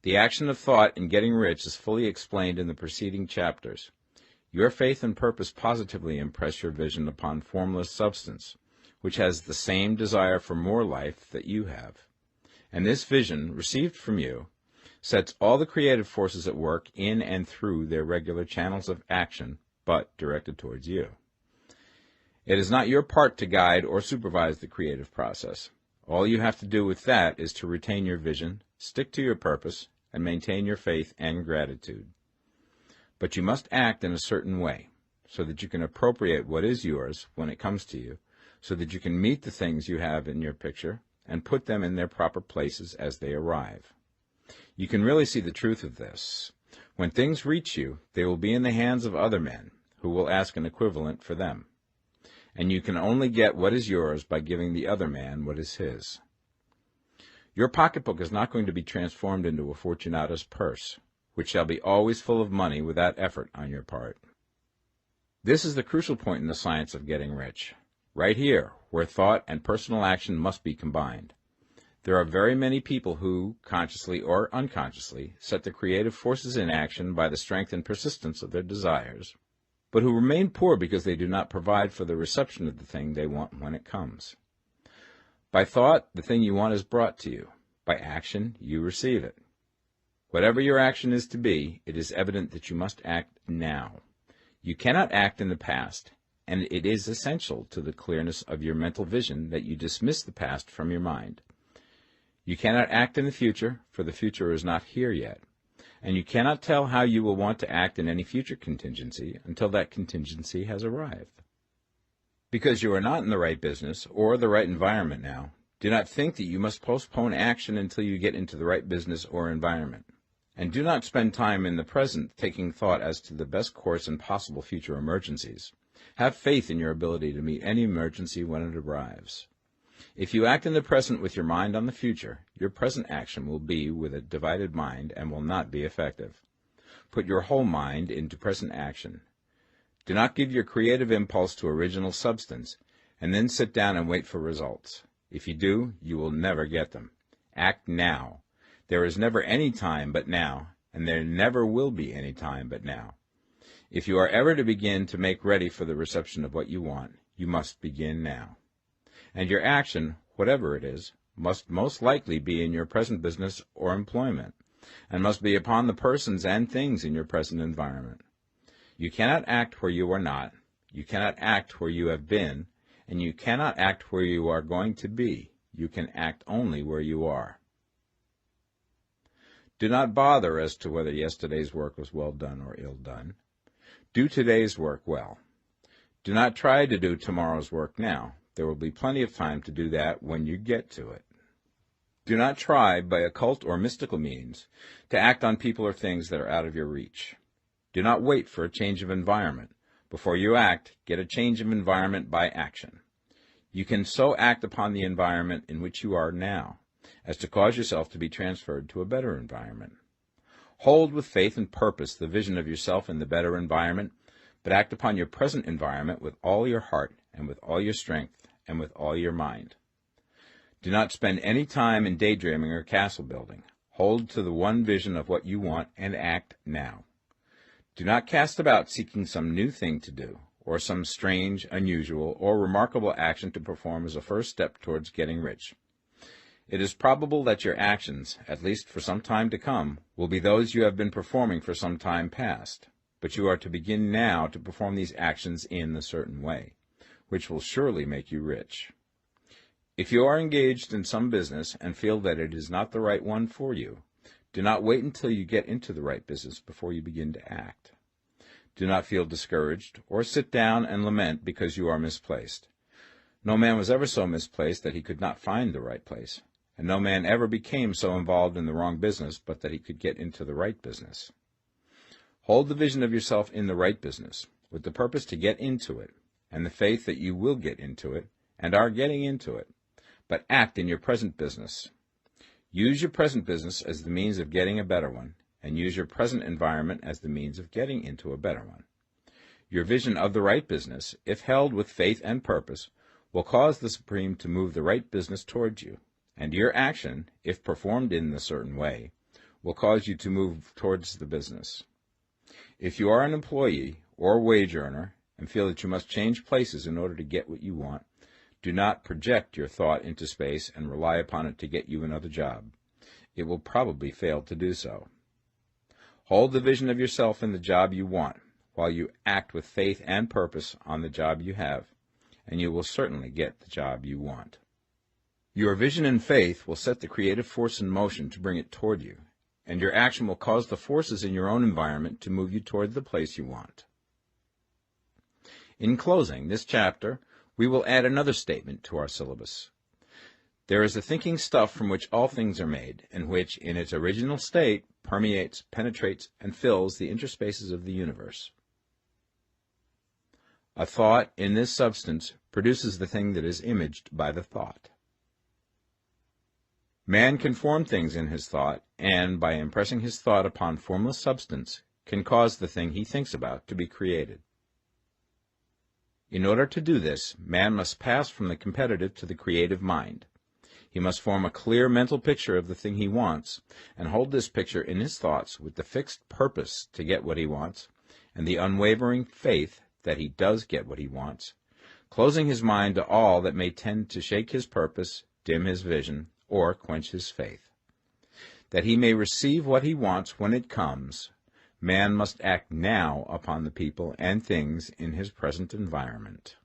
The action of thought in getting rich is fully explained in the preceding chapters. Your faith and purpose positively impress your vision upon formless substance, which has the same desire for more life that you have. And this vision, received from you, sets all the creative forces at work in and through their regular channels of action, but directed towards you. It is not your part to guide or supervise the creative process. All you have to do with that is to retain your vision, stick to your purpose, and maintain your faith and gratitude. But you must act in a certain way, so that you can appropriate what is yours when it comes to you, so that you can meet the things you have in your picture and put them in their proper places as they arrive. You can really see the truth of this. When things reach you, they will be in the hands of other men, who will ask an equivalent for them. And you can only get what is yours by giving the other man what is his. Your pocketbook is not going to be transformed into a Fortunata's purse, which shall be always full of money without effort on your part. This is the crucial point in the science of getting rich, right here, where thought and personal action must be combined. There are very many people who, consciously or unconsciously, set the creative forces in action by the strength and persistence of their desires, but who remain poor because they do not provide for the reception of the thing they want when it comes. By thought, the thing you want is brought to you. By action, you receive it. Whatever your action is to be, it is evident that you must act now. You cannot act in the past, and it is essential to the clearness of your mental vision that you dismiss the past from your mind. You cannot act in the future, for the future is not here yet, and you cannot tell how you will want to act in any future contingency until that contingency has arrived. Because you are not in the right business or the right environment now, do not think that you must postpone action until you get into the right business or environment. And do not spend time in the present taking thought as to the best course in possible future emergencies. Have faith in your ability to meet any emergency when it arrives. If you act in the present with your mind on the future, your present action will be with a divided mind and will not be effective. Put your whole mind into present action. Do not give your creative impulse to original substance, and then sit down and wait for results. If you do, you will never get them. Act now. There is never any time but now, and there never will be any time but now. If you are ever to begin to make ready for the reception of what you want, you must begin now. And your action, whatever it is, must most likely be in your present business or employment, and must be upon the persons and things in your present environment. You cannot act where you are not, you cannot act where you have been, and you cannot act where you are going to be. You can act only where you are. Do not bother as to whether yesterday's work was well done or ill done. Do today's work well. Do not try to do tomorrow's work now. There will be plenty of time to do that when you get to it. Do not try, by occult or mystical means, to act on people or things that are out of your reach. Do not wait for a change of environment. Before you act, get a change of environment by action. You can so act upon the environment in which you are now, as to cause yourself to be transferred to a better environment. Hold with faith and purpose the vision of yourself in the better environment, but act upon your present environment with all your heart and with all your strength and with all your mind. Do not spend any time in daydreaming or castle building. Hold to the one vision of what you want and act now. Do not cast about seeking some new thing to do, or some strange, unusual, or remarkable action to perform as a first step towards getting rich. It is probable that your actions, at least for some time to come, will be those you have been performing for some time past, but you are to begin now to perform these actions in a certain way, which will surely make you rich. If you are engaged in some business and feel that it is not the right one for you, do not wait until you get into the right business before you begin to act. Do not feel discouraged or sit down and lament because you are misplaced. No man was ever so misplaced that he could not find the right place, and no man ever became so involved in the wrong business but that he could get into the right business. Hold the vision of yourself in the right business, with the purpose to get into it, and the faith that you will get into it, and are getting into it, but act in your present business. Use your present business as the means of getting a better one, and use your present environment as the means of getting into a better one. Your vision of the right business, if held with faith and purpose, will cause the Supreme to move the right business towards you, and your action, if performed in a certain way, will cause you to move towards the business. If you are an employee or wage earner and feel that you must change places in order to get what you want, do not project your thought into space and rely upon it to get you another job. It will probably fail to do so. Hold the vision of yourself in the job you want, while you act with faith and purpose on the job you have, and you will certainly get the job you want. Your vision and faith will set the creative force in motion to bring it toward you, and your action will cause the forces in your own environment to move you toward the place you want. In closing this chapter, we will add another statement to our syllabus. There is the thinking stuff from which all things are made, and which, in its original state, permeates, penetrates, and fills the interspaces of the universe. A thought in this substance produces the thing that is imaged by the thought. Man can form things in his thought, and, by impressing his thought upon formless substance, can cause the thing he thinks about to be created. In order to do this, man must pass from the competitive to the creative mind. He must form a clear mental picture of the thing he wants, and hold this picture in his thoughts with the fixed purpose to get what he wants, and the unwavering faith that he does get what he wants, closing his mind to all that may tend to shake his purpose, dim his vision, or quench his faith. That he may receive what he wants when it comes, man must act now upon the people and things in his present environment.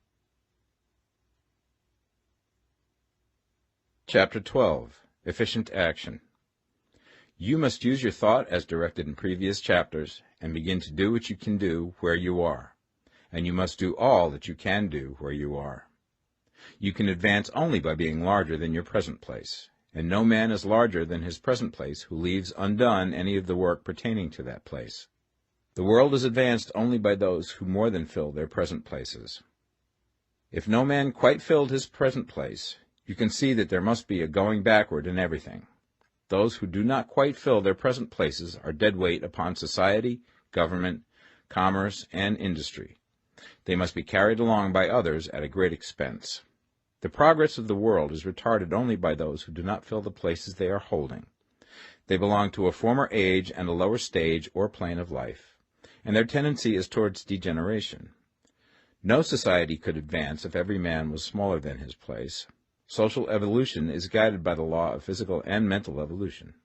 Chapter 12. Efficient Action. You must use your thought as directed in previous chapters and begin to do what you can do where you are, and you must do all that you can do where you are. You can advance only by being larger than your present place, and no man is larger than his present place who leaves undone any of the work pertaining to that place. The world is advanced only by those who more than fill their present places. If no man quite filled his present place, you can see that there must be a going backward in everything. Those who do not quite fill their present places are dead weight upon society, government, commerce, and industry. They must be carried along by others at a great expense. The progress of the world is retarded only by those who do not fill the places they are holding. They belong to a former age and a lower stage or plane of life, and their tendency is towards degeneration. No society could advance if every man was smaller than his place. Social evolution is guided by the law of physical and mental evolution.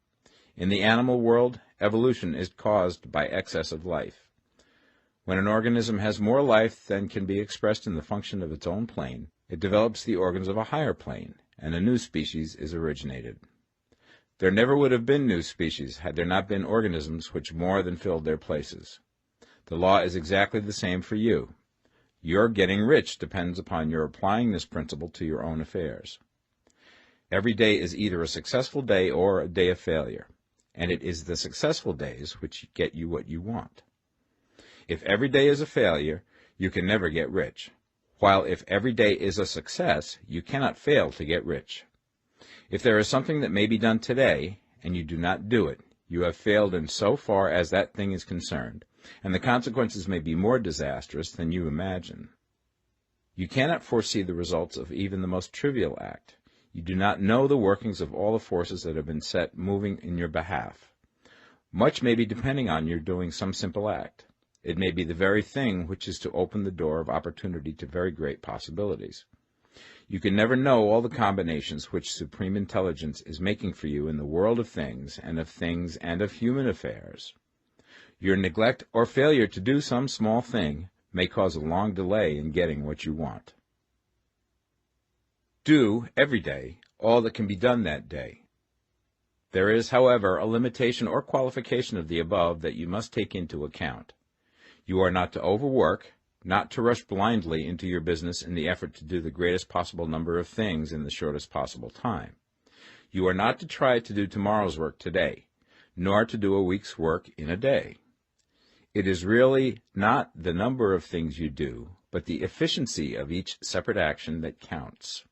In the animal world, evolution is caused by excess of life. When an organism has more life than can be expressed in the function of its own plane, it develops the organs of a higher plane, and a new species is originated. There never would have been new species had there not been organisms which more than filled their places. The law is exactly the same for you. Your getting rich depends upon your applying this principle to your own affairs. Every day is either a successful day or a day of failure, and it is the successful days which get you what you want. If every day is a failure, you can never get rich, while if every day is a success, you cannot fail to get rich. If there is something that may be done today, and you do not do it, you have failed in so far as that thing is concerned, and the consequences may be more disastrous than you imagine. You cannot foresee the results of even the most trivial act. You do not know the workings of all the forces that have been set moving in your behalf. Much may be depending on your doing some simple act. It may be the very thing which is to open the door of opportunity to very great possibilities. You can never know all the combinations which Supreme Intelligence is making for you in the world of things and of human affairs. Your neglect or failure to do some small thing may cause a long delay in getting what you want. Do, every day, all that can be done that day. There is, however, a limitation or qualification of the above that you must take into account. You are not to overwork, not to rush blindly into your business in the effort to do the greatest possible number of things in the shortest possible time. You are not to try to do tomorrow's work today, nor to do a week's work in a day. It is really not the number of things you do, but the efficiency of each separate action that counts.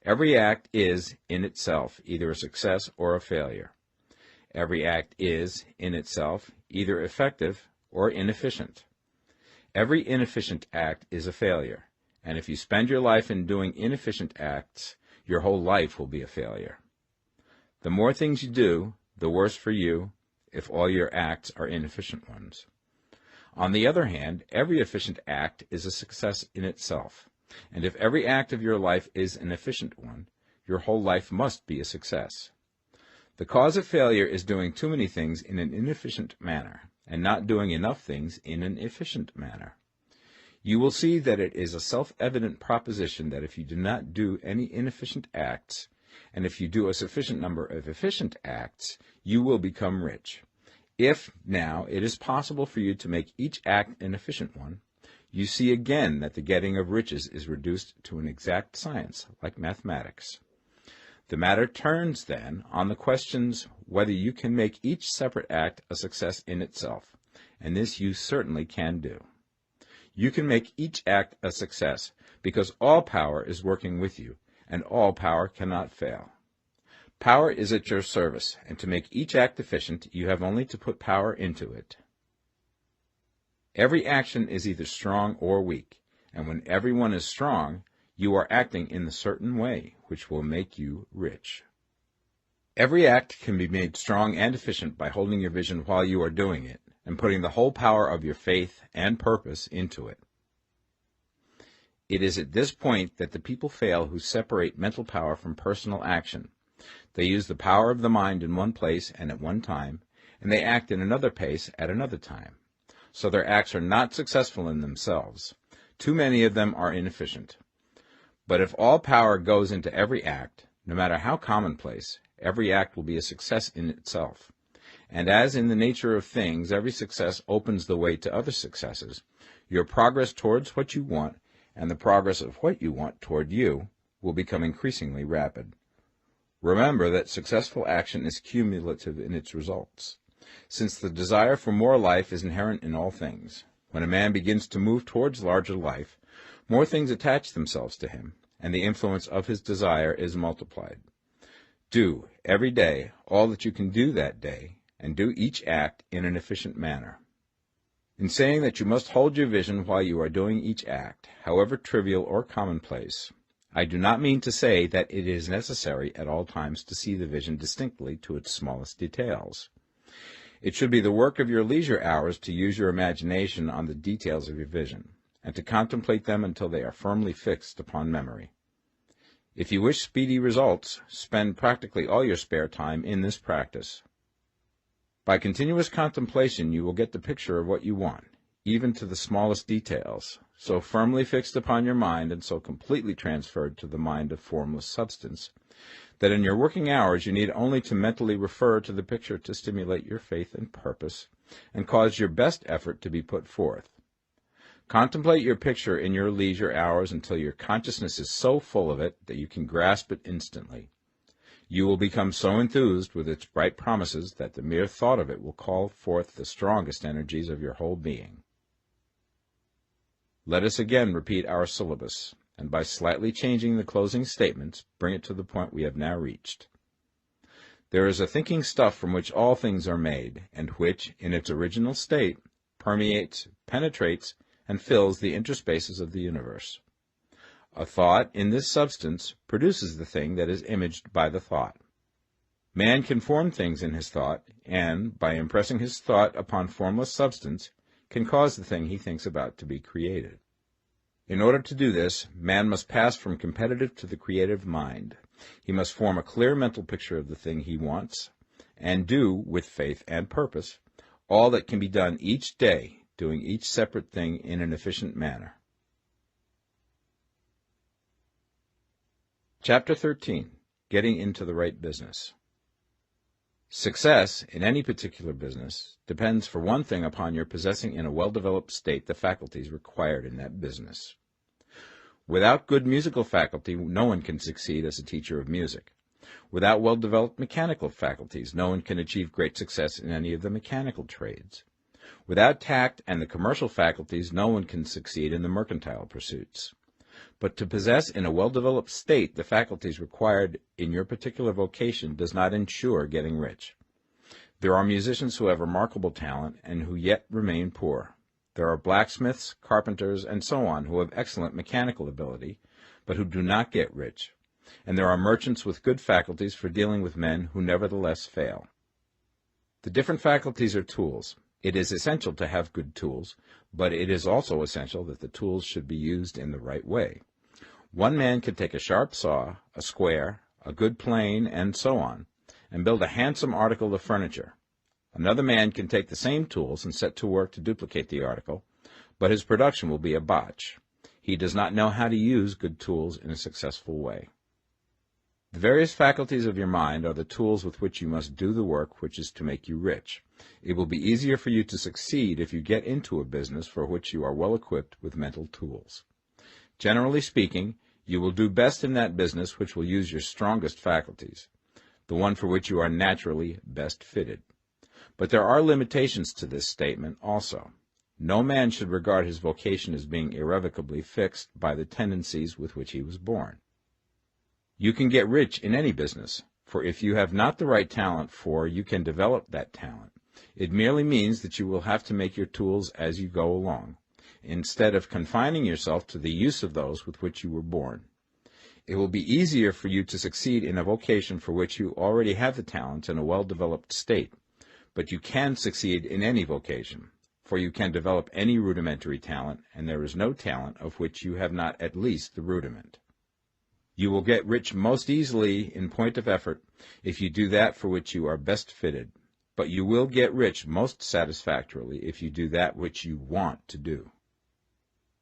Every act is, in itself, either a success or a failure. Every act is, in itself, either effective or inefficient. Every inefficient act is a failure, and if you spend your life in doing inefficient acts, your whole life will be a failure. The more things you do, the worse for you if all your acts are inefficient ones. On the other hand, every efficient act is a success in itself, and if every act of your life is an efficient one, your whole life must be a success. The cause of failure is doing too many things in an inefficient manner, and not doing enough things in an efficient manner. You will see that it is a self-evident proposition that if you do not do any inefficient acts, and if you do a sufficient number of efficient acts, you will become rich. If, now, it is possible for you to make each act an efficient one, you see again that the getting of riches is reduced to an exact science, like mathematics. The matter turns, then, on the questions whether you can make each separate act a success in itself, and this you certainly can do. You can make each act a success because all power is working with you, and all power cannot fail. Power is at your service, and to make each act efficient, you have only to put power into it. Every action is either strong or weak, and when everyone is strong, you are acting in a certain way, which will make you rich. Every act can be made strong and efficient by holding your vision while you are doing it, and putting the whole power of your faith and purpose into it. It is at this point that the people fail who separate mental power from personal action. They use the power of the mind in one place and at one time, and they act in another place at another time. So their acts are not successful in themselves. Too many of them are inefficient. But if all power goes into every act, no matter how commonplace, every act will be a success in itself. And as in the nature of things, every success opens the way to other successes, your progress towards what you want and the progress of what you want toward you will become increasingly rapid. Remember that successful action is cumulative in its results, since the desire for more life is inherent in all things. When a man begins to move towards larger life, more things attach themselves to him, and the influence of his desire is multiplied. Do, every day, all that you can do that day, and do each act in an efficient manner. In saying that you must hold your vision while you are doing each act, however trivial or commonplace, I do not mean to say that it is necessary at all times to see the vision distinctly to its smallest details. It should be the work of your leisure hours to use your imagination on the details of your vision, and to contemplate them until they are firmly fixed upon memory. If you wish speedy results, spend practically all your spare time in this practice. By continuous contemplation you will get the picture of what you want, even to the smallest details, so firmly fixed upon your mind and so completely transferred to the mind of formless substance, that in your working hours you need only to mentally refer to the picture to stimulate your faith and purpose, and cause your best effort to be put forth. Contemplate your picture in your leisure hours until your consciousness is so full of it that you can grasp it instantly. You will become so enthused with its bright promises that the mere thought of it will call forth the strongest energies of your whole being. Let us again repeat our syllabus, and by slightly changing the closing statements, bring it to the point we have now reached. There is a thinking stuff from which all things are made, and which, in its original state, permeates, penetrates, and fills the interspaces of the universe. A thought in this substance produces the thing that is imaged by the thought. Man can form things in his thought, and, by impressing his thought upon formless substance, can cause the thing he thinks about to be created. In order to do this, man must pass from competitive to the creative mind. He must form a clear mental picture of the thing he wants, and do, with faith and purpose, all that can be done each day, doing each separate thing in an efficient manner. Chapter 13. Getting into the right business. Success in any particular business depends for one thing upon your possessing in a well-developed state the faculties required in that business. Without good musical faculty, no one can succeed as a teacher of music. Without well-developed mechanical faculties, no one can achieve great success in any of the mechanical trades. Without tact and the commercial faculties, no one can succeed in the mercantile pursuits. But to possess in a well-developed state the faculties required in your particular vocation does not ensure getting rich. There are musicians who have remarkable talent and who yet remain poor. There are blacksmiths, carpenters, and so on who have excellent mechanical ability, but who do not get rich. And there are merchants with good faculties for dealing with men who nevertheless fail. The different faculties are tools. It is essential to have good tools, but it is also essential that the tools should be used in the right way. One man can take a sharp saw, a square, a good plane, and so on, and build a handsome article of furniture. Another man can take the same tools and set to work to duplicate the article, but his production will be a botch. He does not know how to use good tools in a successful way. The various faculties of your mind are the tools with which you must do the work which is to make you rich. It will be easier for you to succeed if you get into a business for which you are well equipped with mental tools. Generally speaking, you will do best in that business which will use your strongest faculties, the one for which you are naturally best fitted. But there are limitations to this statement also. No man should regard his vocation as being irrevocably fixed by the tendencies with which he was born. You can get rich in any business, for if you have not the right talent you can develop that talent. It merely means that you will have to make your tools as you go along, instead of confining yourself to the use of those with which you were born. It will be easier for you to succeed in a vocation for which you already have the talent in a well-developed state, but you can succeed in any vocation, for you can develop any rudimentary talent, and there is no talent of which you have not at least the rudiment. You will get rich most easily in point of effort if you do that for which you are best fitted, but you will get rich most satisfactorily if you do that which you want to do.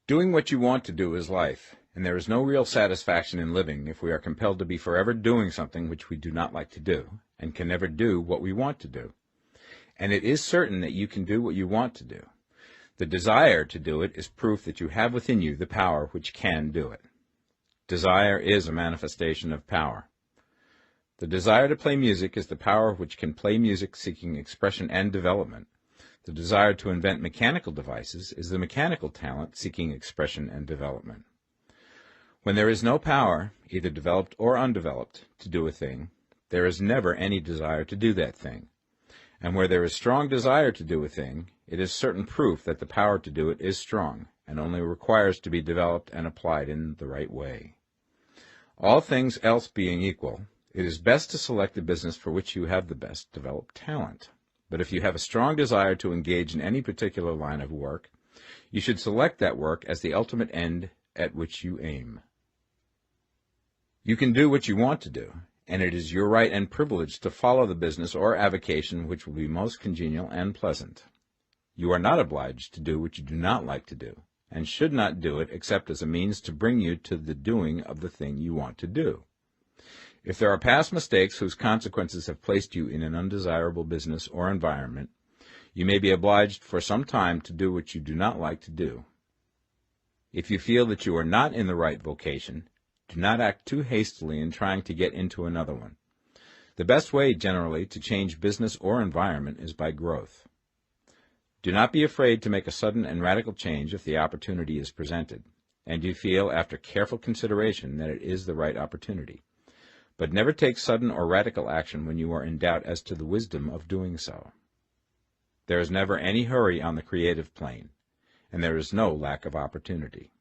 Doing what you want to do is life, and there is no real satisfaction in living if we are compelled to be forever doing something which we do not like to do, and can never do what we want to do. And it is certain that you can do what you want to do. The desire to do it is proof that you have within you the power which can do it. Desire is a manifestation of power. The desire to play music is the power which can play music seeking expression and development. The desire to invent mechanical devices is the mechanical talent seeking expression and development. When there is no power, either developed or undeveloped, to do a thing, there is never any desire to do that thing. And where there is strong desire to do a thing, it is certain proof that the power to do it is strong, and only requires to be developed and applied in the right way. All things else being equal, it is best to select the business for which you have the best developed talent. But if you have a strong desire to engage in any particular line of work, you should select that work as the ultimate end at which you aim. You can do what you want to do, and it is your right and privilege to follow the business or avocation which will be most congenial and pleasant. You are not obliged to do what you do not like to do, and should not do it except as a means to bring you to the doing of the thing you want to do. If there are past mistakes whose consequences have placed you in an undesirable business or environment, you may be obliged for some time to do what you do not like to do. If you feel that you are not in the right vocation, do not act too hastily in trying to get into another one. The best way, generally, to change business or environment is by growth. Do not be afraid to make a sudden and radical change if the opportunity is presented, and you feel, after careful consideration, that it is the right opportunity. But never take sudden or radical action when you are in doubt as to the wisdom of doing so. There is never any hurry on the creative plane, and there is no lack of opportunity.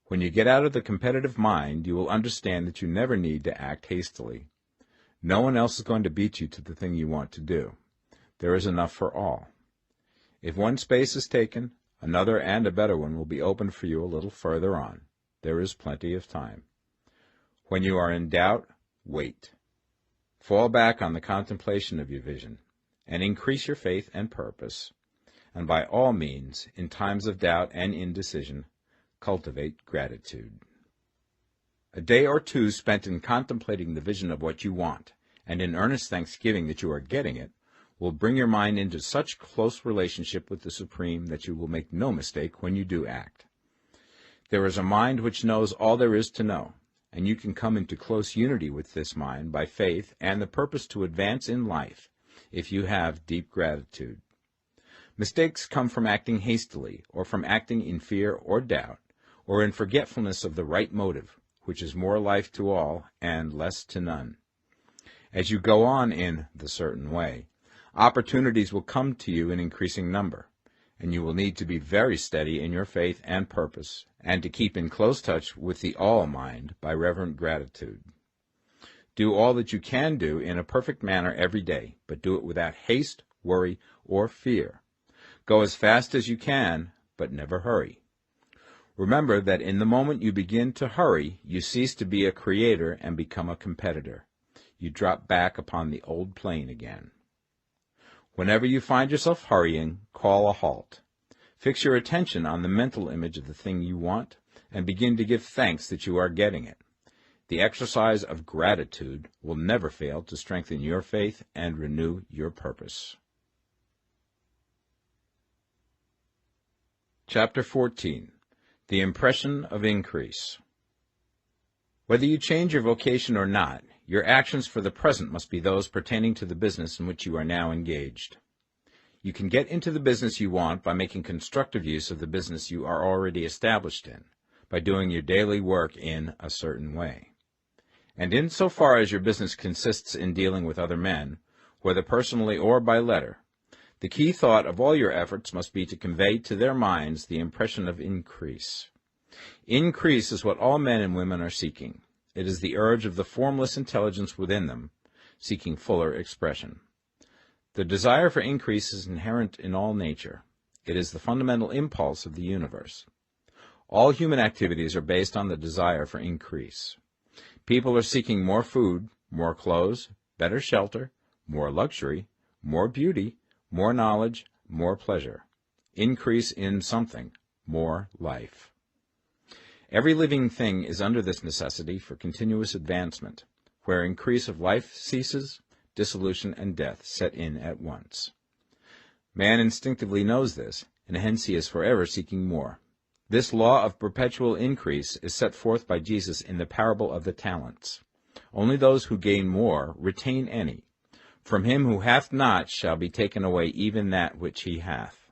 When you get out of the competitive mind, you will understand that you never need to act hastily. No one else is going to beat you to the thing you want to do. There is enough for all. If one space is taken, another and a better one will be opened for you a little further on. There is plenty of time. When you are in doubt, wait. Fall back on the contemplation of your vision, and increase your faith and purpose. And by all means, in times of doubt and indecision, cultivate gratitude. A day or two spent in contemplating the vision of what you want, and in earnest thanksgiving that you are getting it, will bring your mind into such close relationship with the Supreme that you will make no mistake when you do act. There is a mind which knows all there is to know, and you can come into close unity with this mind by faith and the purpose to advance in life if you have deep gratitude. Mistakes come from acting hastily, or from acting in fear or doubt, or in forgetfulness of the right motive, which is more life to all and less to none. As you go on in the certain way, opportunities will come to you in increasing number, and you will need to be very steady in your faith and purpose, and to keep in close touch with the all-mind by reverent gratitude. Do all that you can do in a perfect manner every day, but do it without haste, worry, or fear. Go as fast as you can, but never hurry. Remember that in the moment you begin to hurry, you cease to be a creator and become a competitor. You drop back upon the old plane again. Whenever you find yourself hurrying, call a halt. Fix your attention on the mental image of the thing you want, and begin to give thanks that you are getting it. The exercise of gratitude will never fail to strengthen your faith and renew your purpose. Chapter 14. The Impression of Increase. Whether you change your vocation or not, your actions for the present must be those pertaining to the business in which you are now engaged. You can get into the business you want by making constructive use of the business you are already established in, by doing your daily work in a certain way. And in so far as your business consists in dealing with other men, whether personally or by letter, the key thought of all your efforts must be to convey to their minds the impression of increase. Increase is what all men and women are seeking. It is the urge of the formless intelligence within them, seeking fuller expression. The desire for increase is inherent in all nature. It is the fundamental impulse of the universe. All human activities are based on the desire for increase. People are seeking more food, more clothes, better shelter, more luxury, more beauty, more knowledge, more pleasure. Increase in something, more life. Every living thing is under this necessity for continuous advancement. Where increase of life ceases, dissolution and death set in at once. Man instinctively knows this, and hence he is forever seeking more. This law of perpetual increase is set forth by Jesus in the parable of the talents. Only those who gain more retain any. From him who hath not shall be taken away even that which he hath.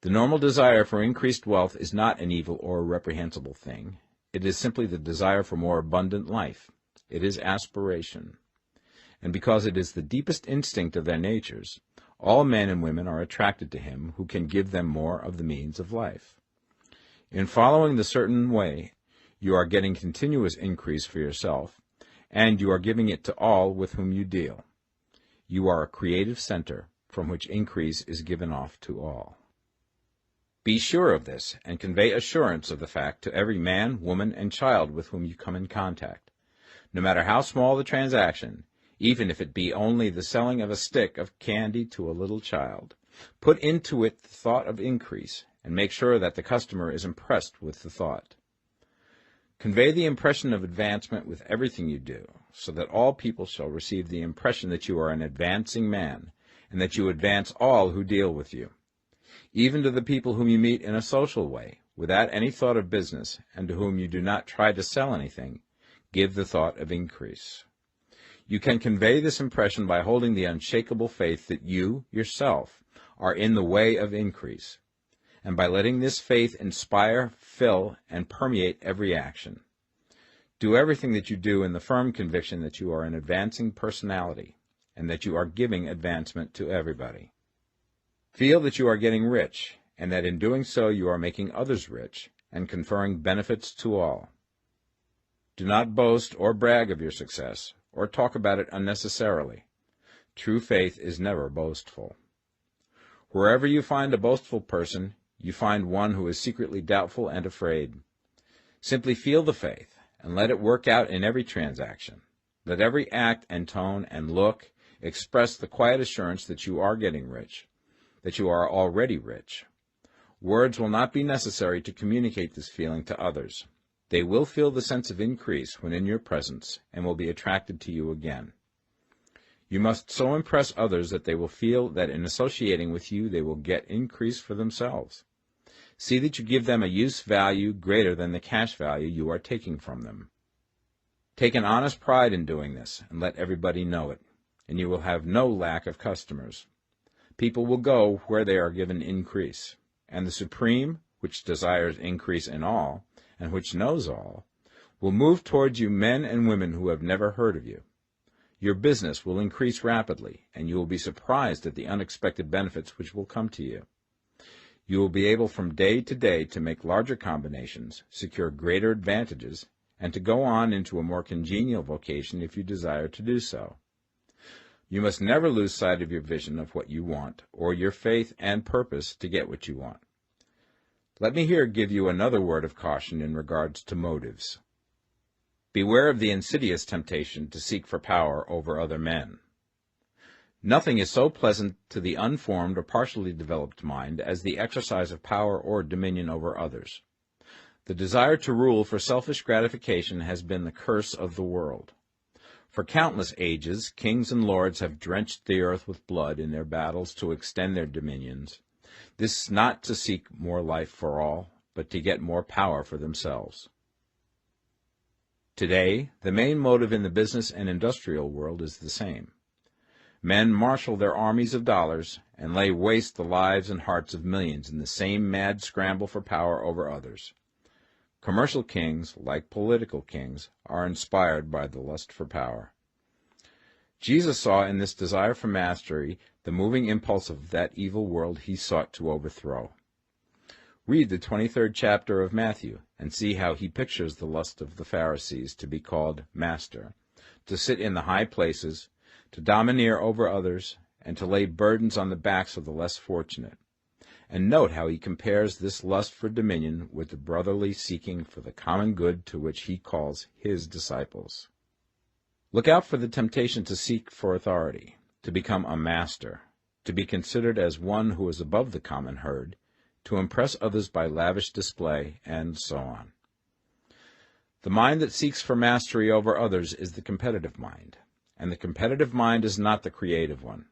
The normal desire for increased wealth is not an evil or a reprehensible thing. It is simply the desire for more abundant life. It is aspiration. And because it is the deepest instinct of their natures, all men and women are attracted to him who can give them more of the means of life. In following the certain way, you are getting continuous increase for yourself, and you are giving it to all with whom you deal. You are a creative center from which increase is given off to all. Be sure of this, and convey assurance of the fact to every man, woman, and child with whom you come in contact. No matter how small the transaction, even if it be only the selling of a stick of candy to a little child, put into it the thought of increase, and make sure that the customer is impressed with the thought. Convey the impression of advancement with everything you do, so that all people shall receive the impression that you are an advancing man, and that you advance all who deal with you. Even to the people whom you meet in a social way, without any thought of business, and to whom you do not try to sell anything, give the thought of increase. You can convey this impression by holding the unshakable faith that you, yourself, are in the way of increase, and by letting this faith inspire, fill, and permeate every action. Do everything that you do in the firm conviction that you are an advancing personality, and that you are giving advancement to everybody. Feel that you are getting rich, and that in doing so you are making others rich, and conferring benefits to all. Do not boast or brag of your success, or talk about it unnecessarily. True faith is never boastful. Wherever you find a boastful person, you find one who is secretly doubtful and afraid. Simply feel the faith, and let it work out in every transaction. Let every act and tone and look express the quiet assurance that you are getting rich, that you are already rich. Words will not be necessary to communicate this feeling to others. They will feel the sense of increase when in your presence, and will be attracted to you again. You must so impress others that they will feel that in associating with you they will get increase for themselves. See that you give them a use value greater than the cash value you are taking from them. Take an honest pride in doing this, and let everybody know it, and you will have no lack of customers. People will go where they are given increase, and the Supreme, which desires increase in all, and which knows all, will move towards you men and women who have never heard of you. Your business will increase rapidly, and you will be surprised at the unexpected benefits which will come to you. You will be able from day to day to make larger combinations, secure greater advantages, and to go on into a more congenial vocation if you desire to do so. You must never lose sight of your vision of what you want, or your faith and purpose to get what you want. Let me here give you another word of caution in regards to motives. Beware of the insidious temptation to seek for power over other men. Nothing is so pleasant to the unformed or partially developed mind as the exercise of power or dominion over others. The desire to rule for selfish gratification has been the curse of the world. For countless ages, kings and lords have drenched the earth with blood in their battles to extend their dominions. This not to seek more life for all, but to get more power for themselves. Today, the main motive in the business and industrial world is the same. Men marshal their armies of dollars and lay waste the lives and hearts of millions in the same mad scramble for power over others. Commercial kings, like political kings, are inspired by the lust for power. Jesus saw in this desire for mastery the moving impulse of that evil world he sought to overthrow. Read the 23rd chapter of Matthew and see how he pictures the lust of the Pharisees to be called master, to sit in the high places, to domineer over others, and to lay burdens on the backs of the less fortunate. And note how he compares this lust for dominion with the brotherly seeking for the common good to which he calls his disciples. Look out for the temptation to seek for authority, to become a master, to be considered as one who is above the common herd, to impress others by lavish display, and so on. The mind that seeks for mastery over others is the competitive mind, and the competitive mind is not the creative one.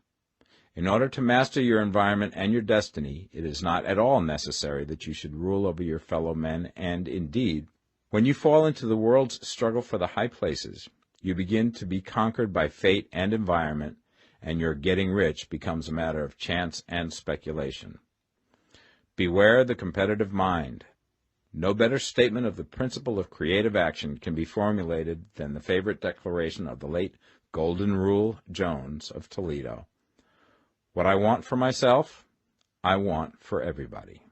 In order to master your environment and your destiny, it is not at all necessary that you should rule over your fellow men, and indeed, when you fall into the world's struggle for the high places, you begin to be conquered by fate and environment, and your getting rich becomes a matter of chance and speculation. Beware the competitive mind. No better statement of the principle of creative action can be formulated than the favorite declaration of the late Golden Rule Jones of Toledo. What I want for myself, I want for everybody.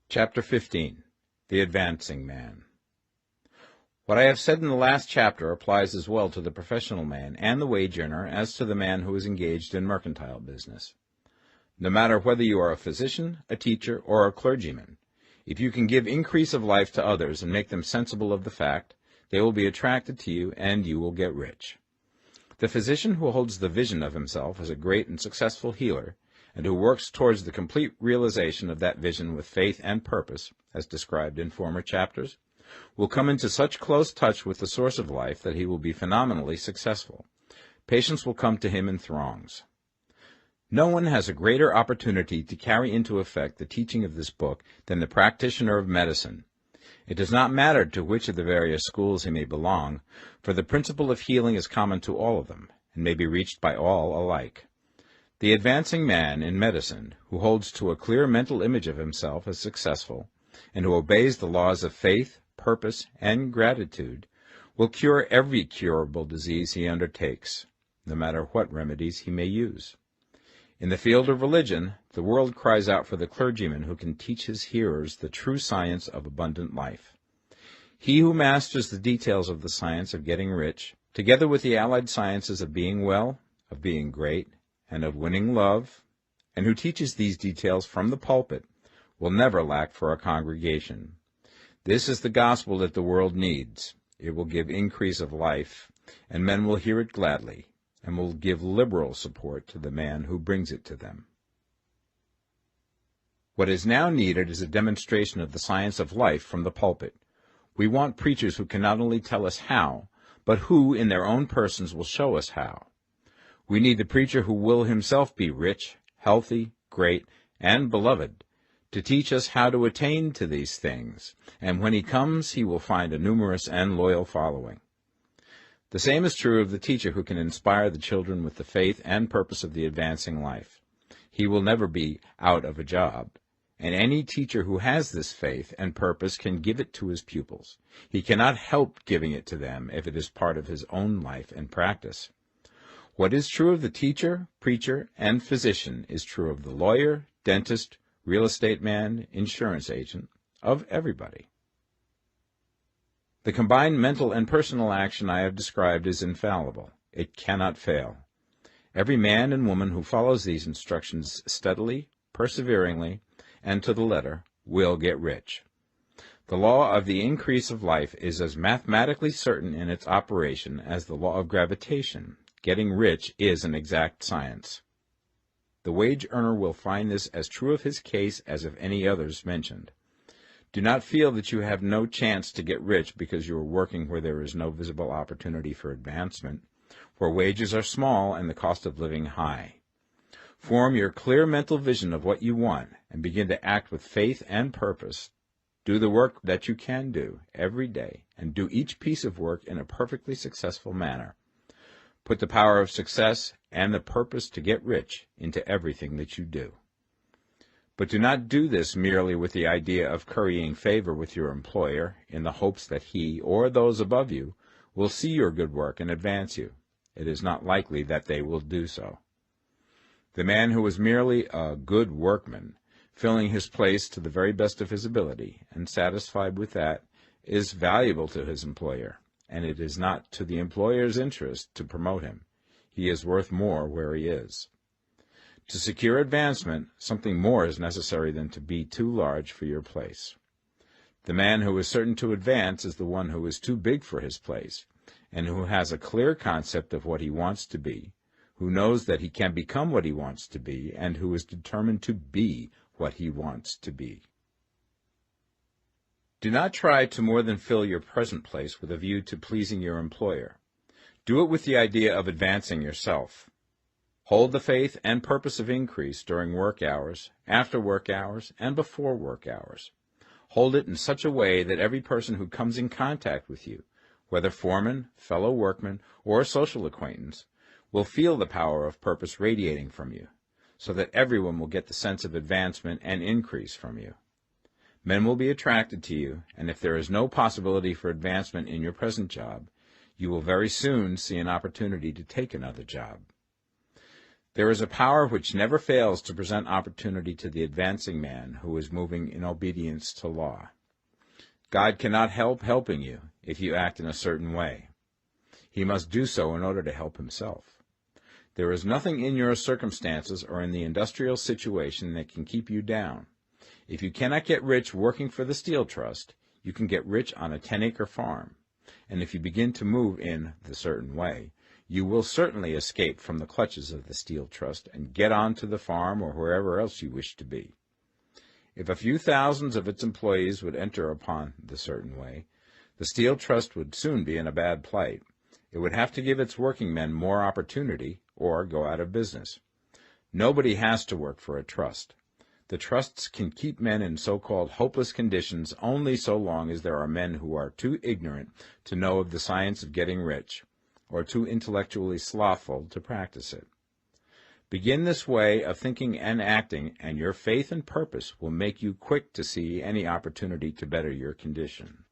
Chapter 15. The Advancing Man. What I have said in the last chapter applies as well to the professional man and the wage earner as to the man who is engaged in mercantile business. No matter whether you are a physician, a teacher, or a clergyman, if you can give increase of life to others and make them sensible of the fact, they will be attracted to you and you will get rich. The physician who holds the vision of himself as a great and successful healer, and who works towards the complete realization of that vision with faith and purpose, as described in former chapters, will come into such close touch with the source of life that he will be phenomenally successful. Patients will come to him in throngs. No one has a greater opportunity to carry into effect the teaching of this book than the practitioner of medicine. It does not matter to which of the various schools he may belong, for the principle of healing is common to all of them, and may be reached by all alike. The advancing man in medicine, who holds to a clear mental image of himself as successful, and who obeys the laws of faith, purpose, and gratitude, will cure every curable disease he undertakes, no matter what remedies he may use. In the field of religion, the world cries out for the clergyman who can teach his hearers the true science of abundant life. He who masters the details of the science of getting rich, together with the allied sciences of being well, of being great, and of winning love, and who teaches these details from the pulpit, will never lack for a congregation. This is the gospel that the world needs. It will give increase of life, and men will hear it gladly, and will give liberal support to the man who brings it to them. What is now needed is a demonstration of the science of life from the pulpit. We want preachers who can not only tell us how, but who, in their own persons, will show us how. We need the preacher who will himself be rich, healthy, great, and beloved, to teach us how to attain to these things, and when he comes he will find a numerous and loyal following. The same is true of the teacher who can inspire the children with the faith and purpose of the advancing life. He will never be out of a job. And any teacher who has this faith and purpose can give it to his pupils. He cannot help giving it to them if it is part of his own life and practice. What is true of the teacher, preacher, and physician is true of the lawyer, dentist, real estate man, insurance agent, of everybody. The combined mental and personal action I have described is infallible. It cannot fail. Every man and woman who follows these instructions steadily, perseveringly, and to the letter, will get rich. The law of the increase of life is as mathematically certain in its operation as the law of gravitation. Getting rich is an exact science. The wage earner will find this as true of his case as of any others mentioned. Do not feel that you have no chance to get rich because you are working where there is no visible opportunity for advancement, where wages are small and the cost of living high. Form your clear mental vision of what you want and begin to act with faith and purpose. Do the work that you can do every day and do each piece of work in a perfectly successful manner. Put the power of success and the purpose to get rich into everything that you do. But do not do this merely with the idea of currying favor with your employer in the hopes that he or those above you will see your good work and advance you. It is not likely that they will do so. The man who is merely a good workman, filling his place to the very best of his ability, and satisfied with that, is valuable to his employer, and it is not to the employer's interest to promote him. He is worth more where he is. To secure advancement, something more is necessary than to be too large for your place. The man who is certain to advance is the one who is too big for his place, and who has a clear concept of what he wants to be, who knows that he can become what he wants to be, and who is determined to be what he wants to be. Do not try to more than fill your present place with a view to pleasing your employer. Do it with the idea of advancing yourself. Hold the faith and purpose of increase during work hours, after work hours, and before work hours. Hold it in such a way that every person who comes in contact with you, whether foreman, fellow workman, or social acquaintance, will feel the power of purpose radiating from you, so that everyone will get the sense of advancement and increase from you. Men will be attracted to you, and if there is no possibility for advancement in your present job, you will very soon see an opportunity to take another job. There is a power which never fails to present opportunity to the advancing man who is moving in obedience to law. God cannot help helping you if you act in a certain way. He must do so in order to help himself. There is nothing in your circumstances or in the industrial situation that can keep you down. If you cannot get rich working for the Steel Trust, you can get rich on a 10-acre farm. And if you begin to move in the certain way, you will certainly escape from the clutches of the Steel Trust and get on to the farm or wherever else you wish to be. If a few thousands of its employees would enter upon the certain way, the Steel Trust would soon be in a bad plight. It would have to give its working men more opportunity or go out of business. Nobody has to work for a trust. The trusts can keep men in so-called hopeless conditions only so long as there are men who are too ignorant to know of the science of getting rich, or too intellectually slothful to practice it. Begin this way of thinking and acting, and your faith and purpose will make you quick to see any opportunity to better your condition.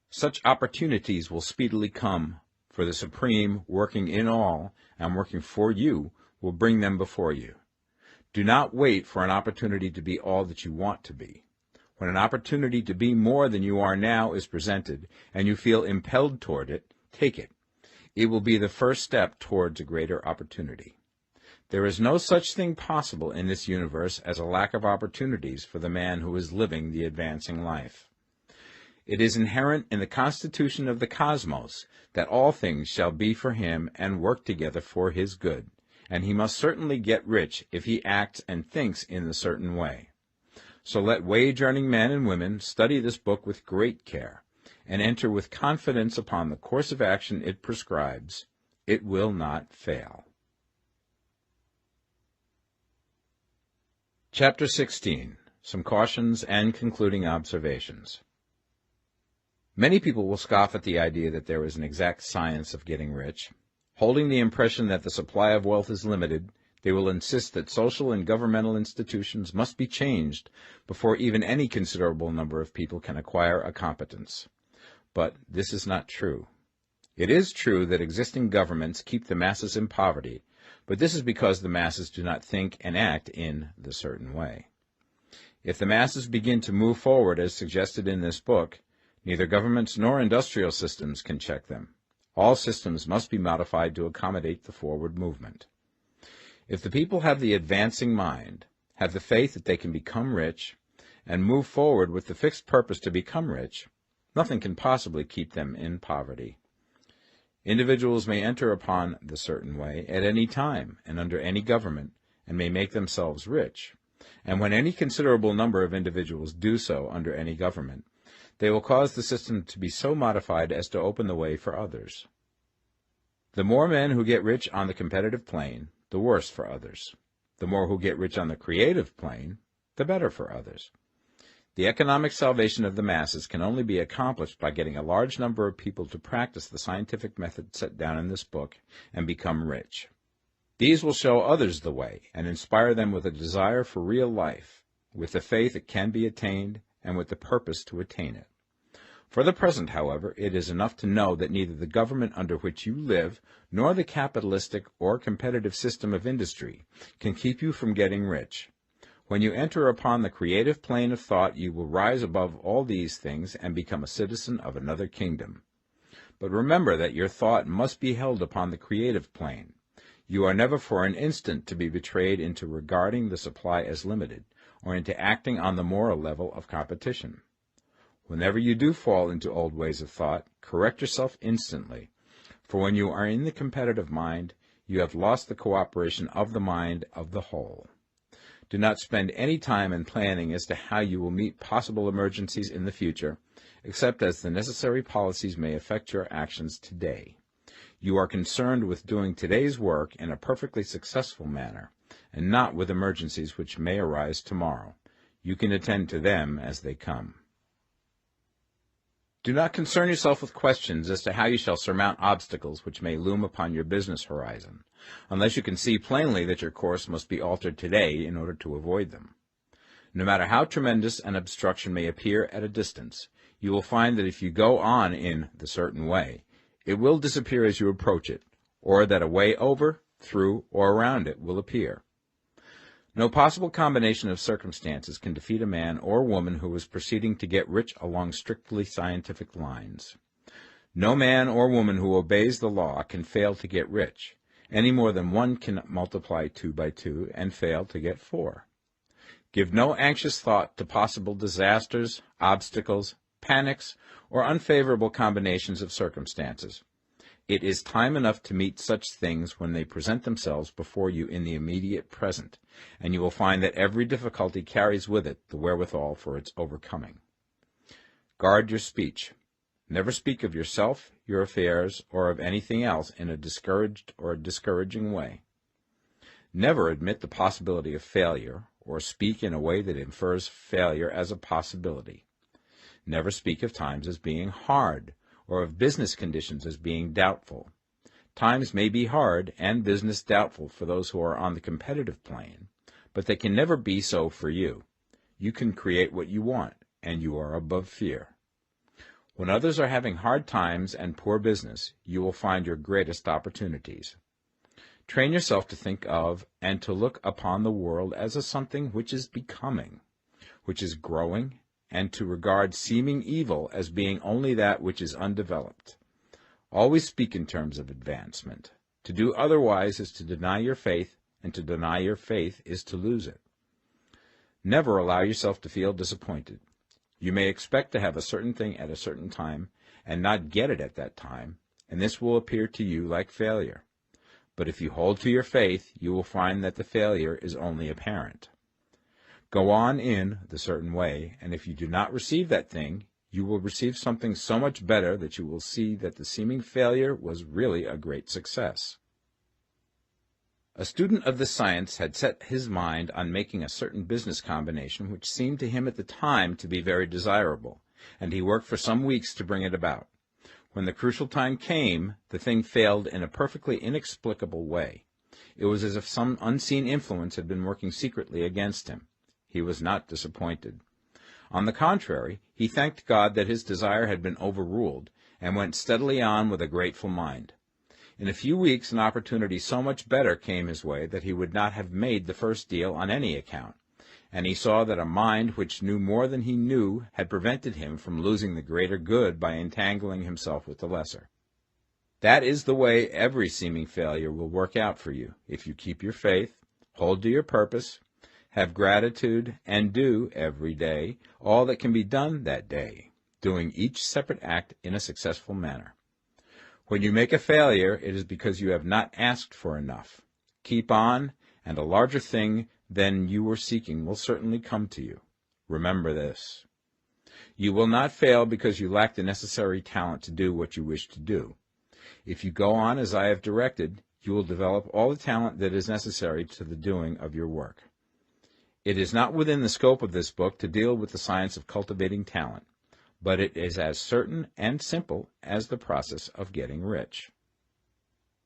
Such opportunities will speedily come, for the Supreme, working in all and working for you, will bring them before you. Do not wait for an opportunity to be all that you want to be. When an opportunity to be more than you are now is presented, and you feel impelled toward it, take it. It will be the first step towards a greater opportunity. There is no such thing possible in this universe as a lack of opportunities for the man who is living the advancing life. It is inherent in the constitution of the cosmos that all things shall be for him and work together for his good, and he must certainly get rich if he acts and thinks in a certain way. So let wage-earning men and women study this book with great care, and enter with confidence upon the course of action it prescribes. It will not fail. Chapter 16. Some Cautions and Concluding Observations. Many people will scoff at the idea that there is an exact science of getting rich. Holding the impression that the supply of wealth is limited, they will insist that social and governmental institutions must be changed before even any considerable number of people can acquire a competence. But this is not true. It is true that existing governments keep the masses in poverty, but this is because the masses do not think and act in the certain way. If the masses begin to move forward as suggested in this book, neither governments nor industrial systems can check them. All systems must be modified to accommodate the forward movement. If the people have the advancing mind, have the faith that they can become rich, and move forward with the fixed purpose to become rich, nothing can possibly keep them in poverty. Individuals may enter upon the certain way at any time and under any government, and may make themselves rich. And when any considerable number of individuals do so under any government, they will cause the system to be so modified as to open the way for others. The more men who get rich on the competitive plane, the worse for others. The more who get rich on the creative plane, the better for others. The economic salvation of the masses can only be accomplished by getting a large number of people to practice the scientific method set down in this book and become rich. These will show others the way and inspire them with a desire for real life, with the faith it can be attained, and with the purpose to attain it. For the present, however, it is enough to know that neither the government under which you live nor the capitalistic or competitive system of industry can keep you from getting rich. When you enter upon the creative plane of thought, you will rise above all these things and become a citizen of another kingdom. But remember that your thought must be held upon the creative plane. You are never for an instant to be betrayed into regarding the supply as limited, or into acting on the moral level of competition. Whenever you do fall into old ways of thought, correct yourself instantly, for when you are in the competitive mind, you have lost the cooperation of the mind of the whole. Do not spend any time in planning as to how you will meet possible emergencies in the future, except as the necessary policies may affect your actions today. You are concerned with doing today's work in a perfectly successful manner, and not with emergencies which may arise tomorrow. You can attend to them as they come. Do not concern yourself with questions as to how you shall surmount obstacles which may loom upon your business horizon, unless you can see plainly that your course must be altered today in order to avoid them. No matter how tremendous an obstruction may appear at a distance, you will find that if you go on in the certain way, it will disappear as you approach it, or that a way over, through, or around it will appear. No possible combination of circumstances can defeat a man or woman who is proceeding to get rich along strictly scientific lines. No man or woman who obeys the law can fail to get rich, any more than one can multiply 2 by 2 and fail to get 4. Give no anxious thought to possible disasters, obstacles, panics, or unfavorable combinations of circumstances. It is time enough to meet such things when they present themselves before you in the immediate present, and you will find that every difficulty carries with it the wherewithal for its overcoming. Guard your speech. Never speak of yourself, your affairs, or of anything else in a discouraged or discouraging way. Never admit the possibility of failure, or speak in a way that infers failure as a possibility. Never speak of times as being hard, or of business conditions as being doubtful. Times may be hard and business doubtful for those who are on the competitive plane, but they can never be so for you. You can create what you want, and you are above fear. When others are having hard times and poor business, you will find your greatest opportunities. Train yourself to think of and to look upon the world as a something which is becoming, which is growing, and to regard seeming evil as being only that which is undeveloped. Always speak in terms of advancement. To do otherwise is to deny your faith, and to deny your faith is to lose it. Never allow yourself to feel disappointed. You may expect to have a certain thing at a certain time, and not get it at that time, and this will appear to you like failure. But if you hold to your faith, you will find that the failure is only apparent. Go on in the certain way, and if you do not receive that thing, you will receive something so much better that you will see that the seeming failure was really a great success. A student of this science had set his mind on making a certain business combination which seemed to him at the time to be very desirable, and he worked for some weeks to bring it about. When the crucial time came, the thing failed in a perfectly inexplicable way. It was as if some unseen influence had been working secretly against him. He was not disappointed. On the contrary, he thanked God that his desire had been overruled, and went steadily on with a grateful mind. In a few weeks an opportunity so much better came his way that he would not have made the first deal on any account, and he saw that a mind which knew more than he knew had prevented him from losing the greater good by entangling himself with the lesser. That is the way every seeming failure will work out for you, if you keep your faith, hold to your purpose, have gratitude, and do, every day, all that can be done that day, doing each separate act in a successful manner. When you make a failure, it is because you have not asked for enough. Keep on, and a larger thing than you were seeking will certainly come to you. Remember this. You will not fail because you lack the necessary talent to do what you wish to do. If you go on as I have directed, you will develop all the talent that is necessary to the doing of your work. It is not within the scope of this book to deal with the science of cultivating talent, but it is as certain and simple as the process of getting rich.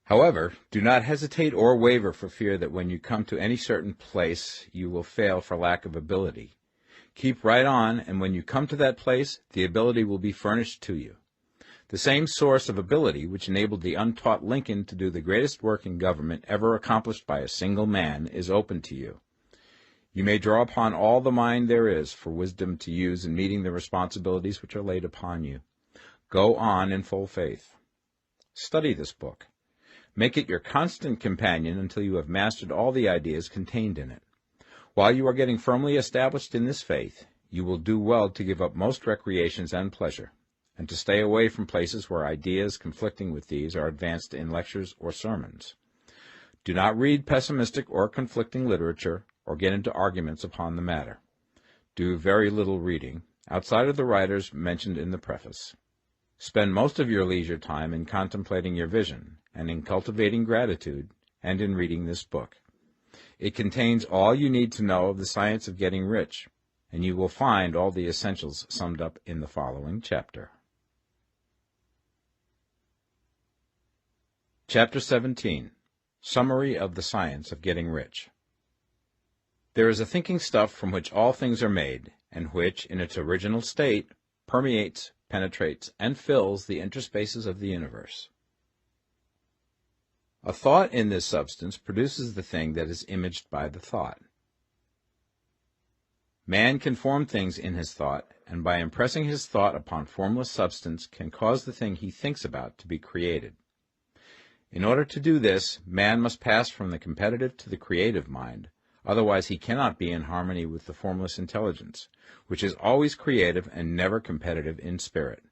However, do not hesitate or waver for fear that when you come to any certain place you will fail for lack of ability. Keep right on, and when you come to that place, the ability will be furnished to you. The same source of ability which enabled the untaught Lincoln to do the greatest work in government ever accomplished by a single man is open to you. You may draw upon all the mind there is for wisdom to use in meeting the responsibilities which are laid upon you. Go on in full faith. Study this book. Make it your constant companion until you have mastered all the ideas contained in it. While you are getting firmly established in this faith, you will do well to give up most recreations and pleasure, and to stay away from places where ideas conflicting with these are advanced in lectures or sermons. Do not read pessimistic or conflicting literature, or get into arguments upon the matter. Do very little reading, outside of the writers mentioned in the preface. Spend most of your leisure time in contemplating your vision, and in cultivating gratitude, and in reading this book. It contains all you need to know of the science of getting rich, and you will find all the essentials summed up in the following chapter. Chapter 17. Summary of the Science of Getting Rich. There is a thinking stuff from which all things are made, and which, in its original state, permeates, penetrates, and fills the interspaces of the universe. A thought in this substance produces the thing that is imaged by the thought. Man can form things in his thought, and by impressing his thought upon formless substance can cause the thing he thinks about to be created. In order to do this, man must pass from the competitive to the creative mind, otherwise he cannot be in harmony with the formless intelligence, which is always creative and never competitive in spirit.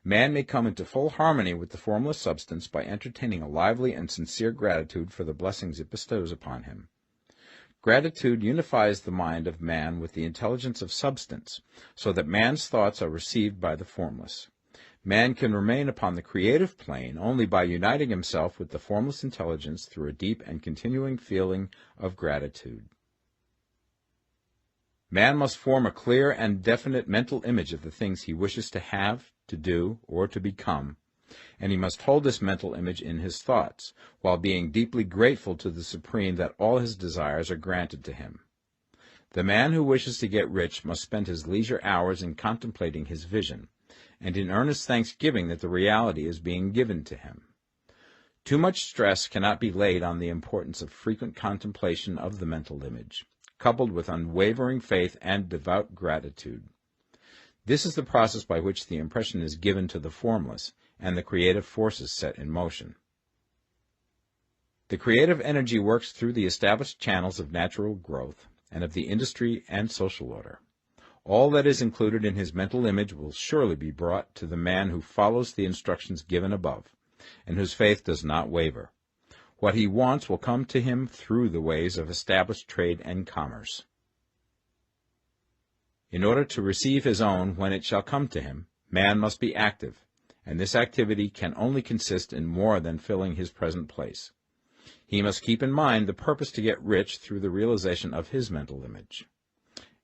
Man may come into full harmony with the formless substance by entertaining a lively and sincere gratitude for the blessings it bestows upon him. Gratitude unifies the mind of man with the intelligence of substance, so that man's thoughts are received by the formless. Man can remain upon the creative plane only by uniting himself with the formless intelligence through a deep and continuing feeling of gratitude. Man must form a clear and definite mental image of the things he wishes to have, to do, or to become, and he must hold this mental image in his thoughts, while being deeply grateful to the Supreme that all his desires are granted to him. The man who wishes to get rich must spend his leisure hours in contemplating his vision, and in earnest thanksgiving that the reality is being given to him. Too much stress cannot be laid on the importance of frequent contemplation of the mental image, coupled with unwavering faith and devout gratitude. This is the process by which the impression is given to the formless, and the creative forces set in motion. The creative energy works through the established channels of natural growth, and of the industry and social order. All that is included in his mental image will surely be brought to the man who follows the instructions given above, and whose faith does not waver. What he wants will come to him through the ways of established trade and commerce. In order to receive his own when it shall come to him, man must be active, and this activity can only consist in more than filling his present place. He must keep in mind the purpose to get rich through the realization of his mental image.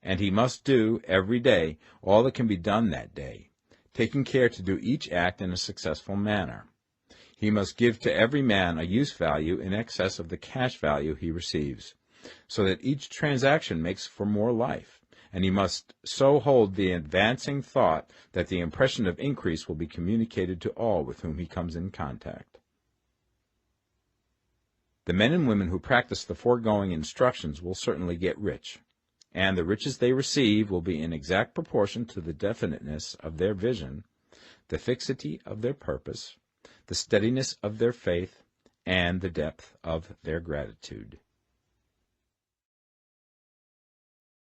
and he must do every day all that can be done that day, taking care to do each act in a successful manner. He must give to every man a use value in excess of the cash value he receives, so that each transaction makes for more life, and he must so hold the advancing thought that the impression of increase will be communicated to all with whom he comes in contact. The men and women who practice the foregoing instructions will certainly get rich, and the riches they receive will be in exact proportion to the definiteness of their vision, the fixity of their purpose, the steadiness of their faith, and the depth of their gratitude.